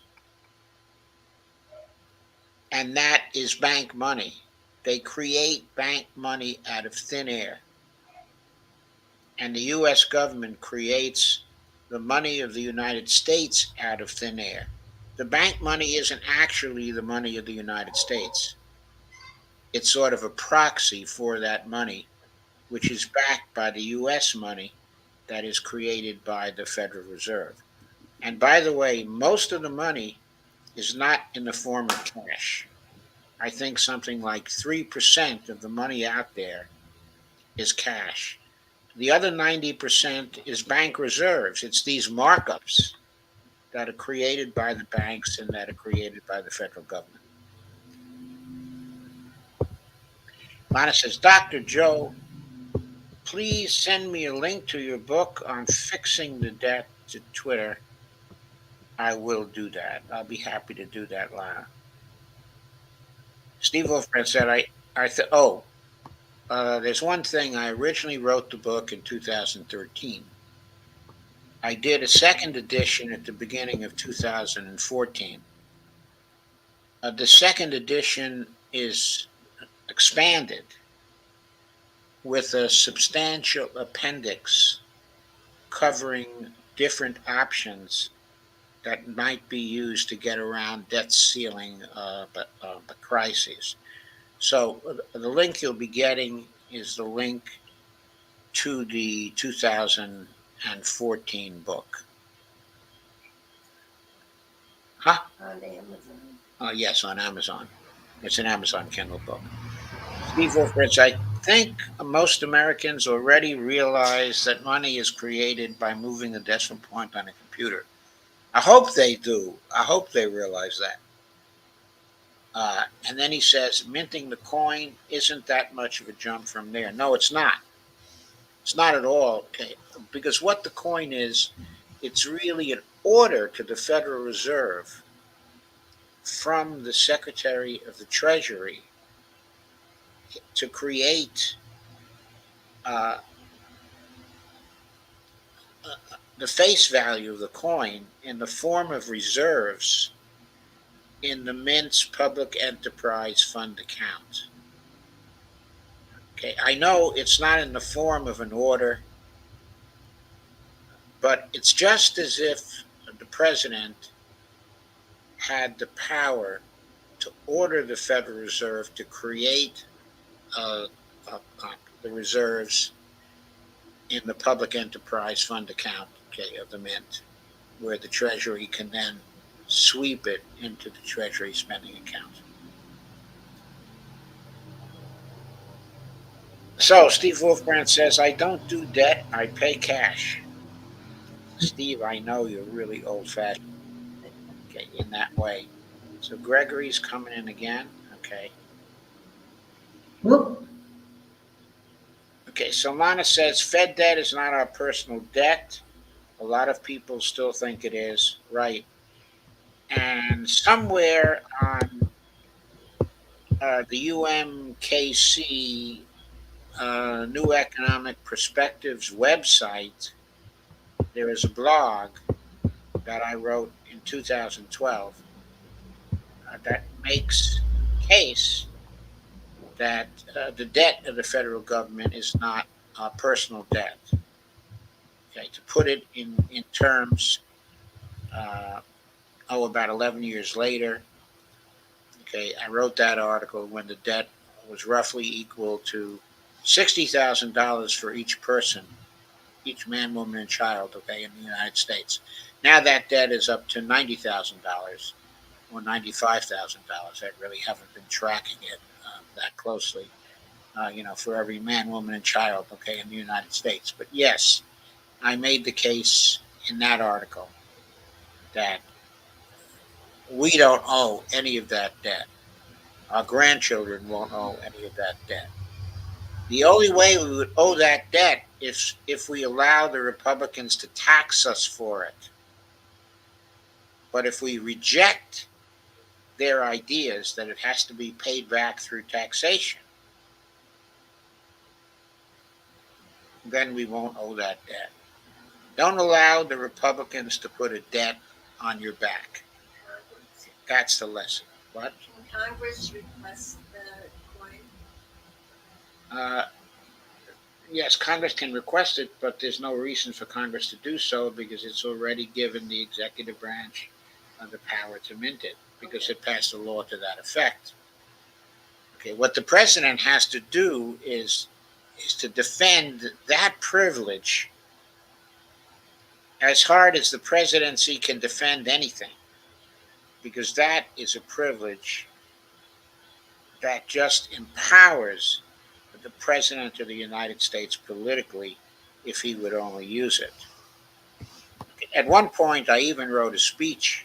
And that is bank money. They create bank money out of thin air. And the US government creates the money of the United States out of thin air. The bank money isn't actually the money of the United States. It's sort of a proxy for that money, which is backed by the US money that is created by the Federal Reserve. And by the way, most of the money is not in the form of cash. I think something like 3% of the money out there is cash. The other 90% is bank reserves. It's these markups that are created by the banks and that are created by the federal government. Lana says, Dr. Joe, please send me a link to your book on fixing the debt to Twitter. I will do that. I'll be happy to do that, Lana. Steve Wolfman said, there's one thing. I originally wrote the book in 2013. I did a second edition at the beginning of 2014. The second edition is expanded with a substantial appendix covering different options that might be used to get around debt ceiling crises. So the link you'll be getting is the link to the 2014 book. Huh? On Amazon. Yes, on Amazon. It's an Amazon Kindle book. Steve Wolfridge, I think most Americans already realize that money is created by moving the decimal point on a computer. I hope they do. I hope they realize that. And then he says, minting the coin isn't that much of a jump from there. No, it's not. It's not at all. Okay? Because what the coin is, it's really an order to the Federal Reserve from the Secretary of the Treasury to create the face value of the coin in the form of reserves in the Mint's Public Enterprise Fund account. Okay, I know it's not in the form of an order, but it's just as if the president had the power to order the Federal Reserve to create the reserves in the Public Enterprise Fund account, okay, of the Mint, where the Treasury can then sweep it into the Treasury spending account. So Steve Wolfbrand says, I don't do debt, I pay cash. Steve, I know you're really old-fashioned, okay, in that way. So Gregory's coming in again, okay. Whoop. Okay, so Lana says, Fed debt is not our personal debt. A lot of people still think it is, right? And somewhere on the UMKC New Economic Perspectives website, there is a blog that I wrote in 2012 that makes the case that the debt of the federal government is not personal debt. Okay, to put it in terms, about 11 years later, okay, I wrote that article when the debt was roughly equal to $60,000 for each person, each man, woman, and child, okay, in the United States. Now that debt is up to $90,000 or $95,000. I really haven't been tracking it that closely, for every man, woman, and child, okay, in the United States. But yes, I made the case in that article that we don't owe any of that debt. Our grandchildren won't owe any of that debt. The only way we would owe that debt is if we allow the Republicans to tax us for it. But if we reject their ideas that it has to be paid back through taxation, then we won't owe that debt. Don't allow the Republicans to put a debt on your back. That's the lesson. What? Can Congress request the coin? Yes, Congress can request it, but there's no reason for Congress to do so because it's already given the executive branch the power to mint it because it passed a law to that effect. Okay, what the president has to do is to defend that privilege as hard as the presidency can defend anything, because that is a privilege that just empowers the president of the United States politically if he would only use it. At one point, I even wrote a speech,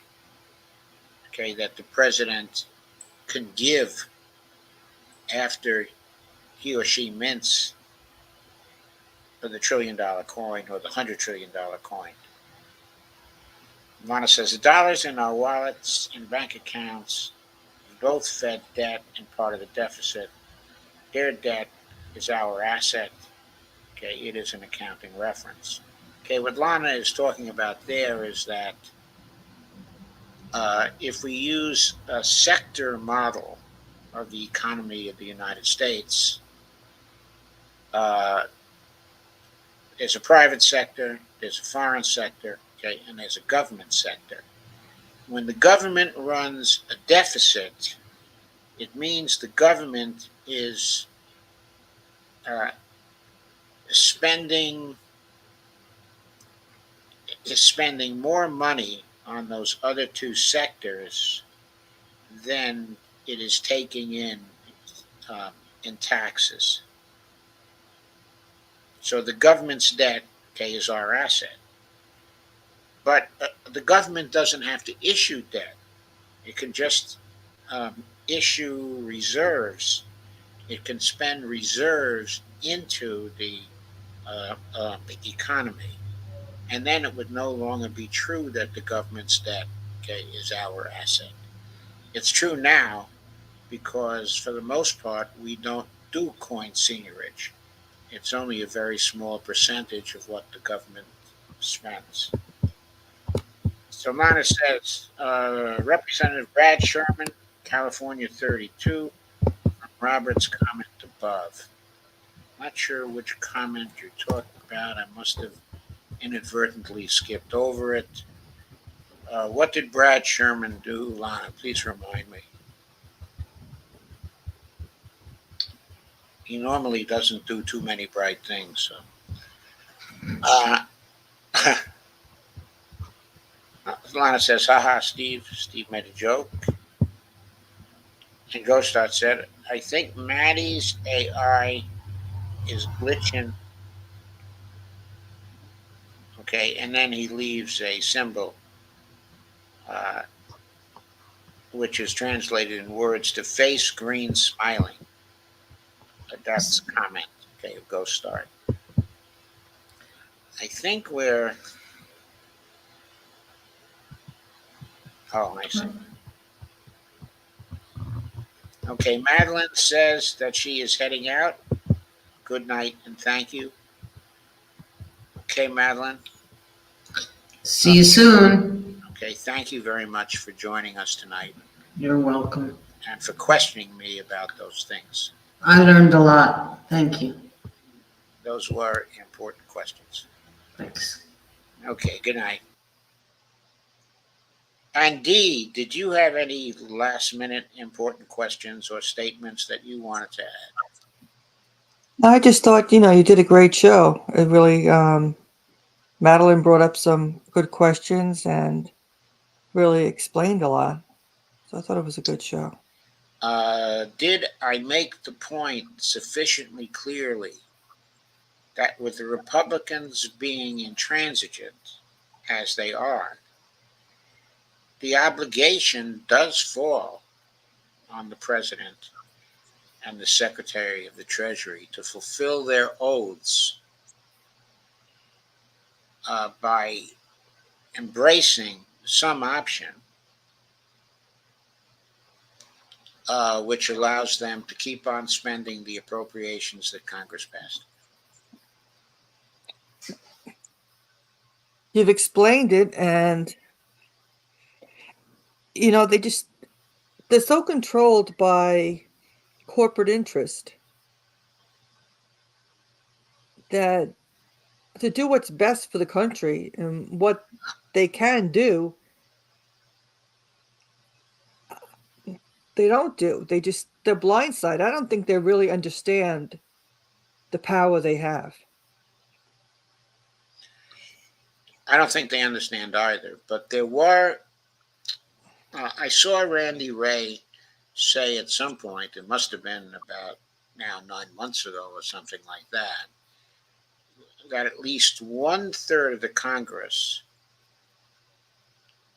okay, that the president can give after he or she mints the $1 trillion coin or the $100 trillion coin. Lana says the dollars in our wallets and bank accounts both fed debt and part of the deficit. Their debt is our asset. Okay, it is an accounting reference. Okay, what Lana is talking about there is that if we use a sector model of the economy of the United States, there's a private sector, there's a foreign sector, okay, and there's a government sector. When the government runs a deficit, it means the government is spending more money on those other two sectors than it is taking in taxes. So the government's debt, okay, is our asset. But the government doesn't have to issue debt. It can just issue reserves. It can spend reserves into the economy. And then it would no longer be true that the government's debt, okay, is our asset. It's true now because for the most part, we don't do coin seigniorage. It's only a very small percentage of what the government spends. So Lana says, Representative Brad Sherman, California 32, Robert's comment above. Not sure which comment you're talking about. I must have inadvertently skipped over it. What did Brad Sherman do, Lana? Please remind me. He normally doesn't do too many bright things. So. Lana says, haha, Steve. Steve made a joke. And Ghostart said, I think Maddie's AI is glitching. Okay, and then he leaves a symbol, which is translated in words to face green smiling. That's a comment. Okay, Ghostart. I think we're... Oh, I see. Okay, Madelyn says that she is heading out. Good night and thank you. Okay, Madelyn. See you soon. Okay, thank you very much for joining us tonight You're welcome. and for questioning me about those things. I learned a lot. Thank you. Those were important questions. Thanks. Okay, good night. And Dee, did you have any last minute important questions or statements that you wanted to add? I just thought, you did a great show. It really Madeline brought up some good questions and really explained a lot. So I thought it was a good show. Did I make the point sufficiently clearly that with the Republicans being intransigent, as they are, the obligation does fall on the president and the secretary of the Treasury to fulfill their oaths by embracing some option which allows them to keep on spending the appropriations that Congress passed. You've explained it, and they're so controlled by corporate interest that to do what's best for the country and what they can do, they don't do. They're blindsided. I don't think they really understand the power they have. I don't think they understand either, but there were, I saw Randy Ray say at some point, it must have been about now 9 months ago or something like that, that at least 1/3 of the Congress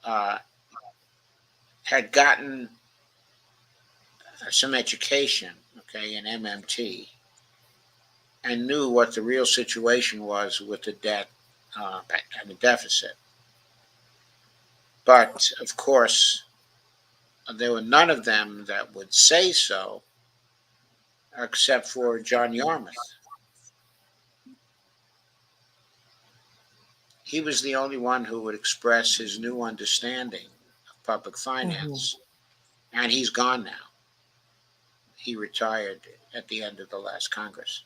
uh, had gotten some education, okay, in MMT, and knew what the real situation was with the debt and the deficit. But of course, there were none of them that would say so, except for John Yarmouth. He was the only one who would express his new understanding of public finance, and he's gone now. He retired at the end of the last Congress.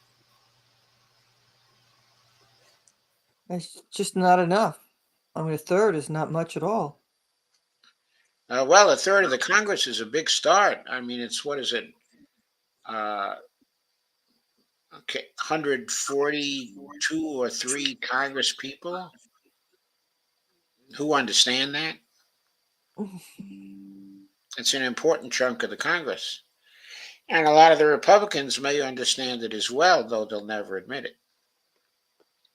It's just not enough. I mean, 1/3 is not much at all. Well, 1/3 of the Congress is a big start. I mean, it's what is it? Okay, 142 or 3 Congress people who understand that. It's an important chunk of the Congress. And a lot of the Republicans may understand it as well, though they'll never admit it.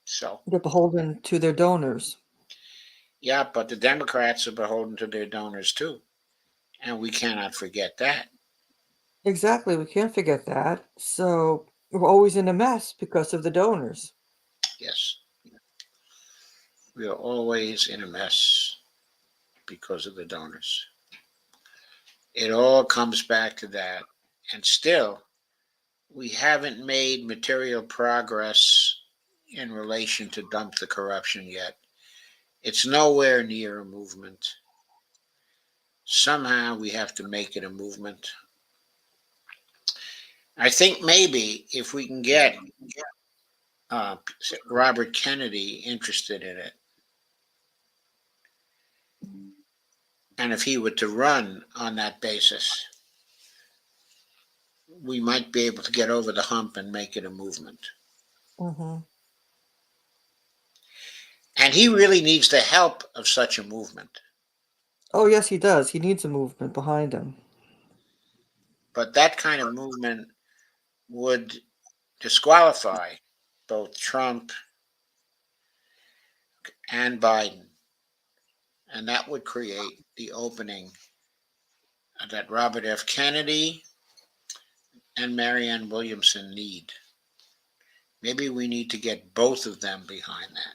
So, They're beholden to their donors. yeah, but the Democrats are beholden to their donors too. And we cannot forget that. Exactly, we can't forget that. So we're always in a mess because of the donors. Yes, we are always in a mess because of the donors. It all comes back to that. And still, we haven't made material progress in relation to dump the corruption yet. It's nowhere near a movement. Somehow we have to make it a movement. I think maybe if we can get Robert Kennedy interested in it, and if he were to run on that basis, we might be able to get over the hump and make it a movement. Hmm. And he really needs the help of such a movement. Oh, yes, he does. He needs a movement behind him. But that kind of movement would disqualify both Trump and Biden. And that would create the opening that Robert F. Kennedy and Marianne Williamson need. Maybe we need to get both of them behind that.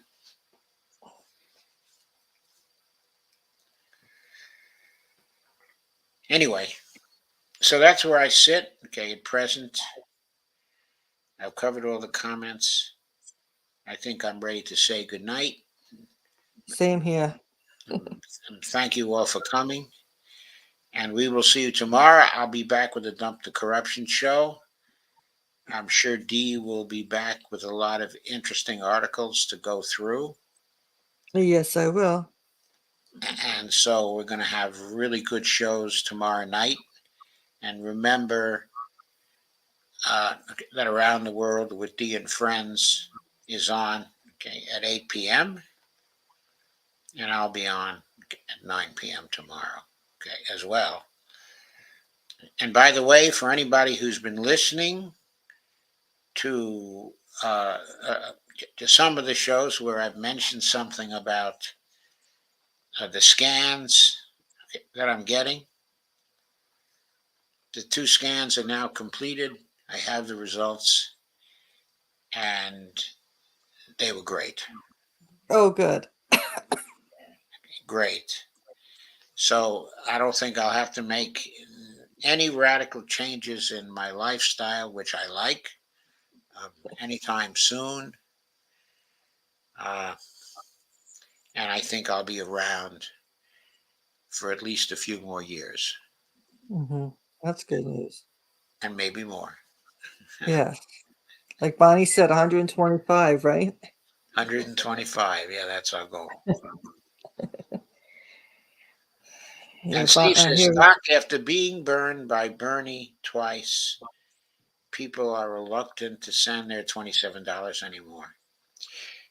Anyway, so that's where I sit. Okay, at present, I've covered all the comments. I think I'm ready to say goodnight. Same here. And thank you all for coming. And we will see you tomorrow. I'll be back with the Dump the Corruption show. I'm sure Dee will be back with a lot of interesting articles to go through. Yes, I will. And so we're going to have really good shows tomorrow night. And remember that Around the World with Dee and Friends is on, okay, at 8 p.m. and I'll be on at 9 p.m. tomorrow, okay, as well. And by the way, for anybody who's been listening to some of the shows where I've mentioned something about the scans that I'm getting, the 2 scans are now completed. I have the results, and they were great. Oh, good. Great. So I don't think I'll have to make any radical changes in my lifestyle, which I like, anytime soon. And I think I'll be around for at least a few more years, That's good news. and maybe more. Yeah. Like Bonnie said, 125, right? 125. Yeah, that's our goal. Yeah, And Steve says, here. Doc, after being burned by Bernie twice, people are reluctant to send their $27 anymore.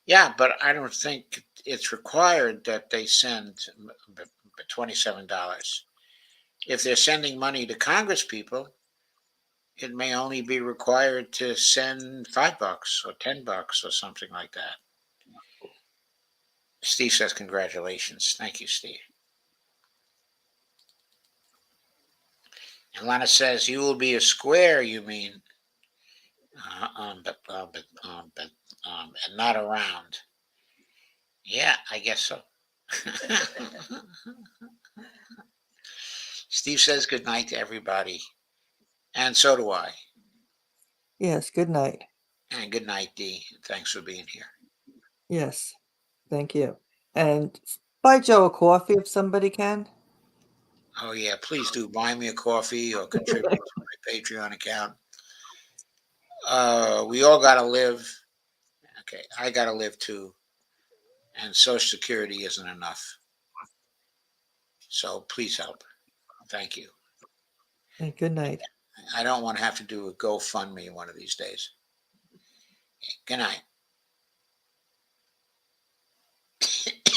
Yeah, but I don't think it's required that they send $27. If they're sending money to Congress people, it may only be required to send $5 or $10 or something like that. Steve says, congratulations. Thank you, Steve. And Lana says, you will be a square, you mean, but not around. Yeah, I guess so. Steve says good night to everybody. And so do I. Yes, good night. And good night, Dee. Thanks for being here. Yes, thank you. And buy Joe a coffee if somebody can. Oh, yeah, please do buy me a coffee or contribute to my Patreon account. We all got to live. Okay, I got to live too. And Social Security isn't enough. So please help. Thank you. And good night. I don't want to have to do a GoFundMe one of these days. Good night.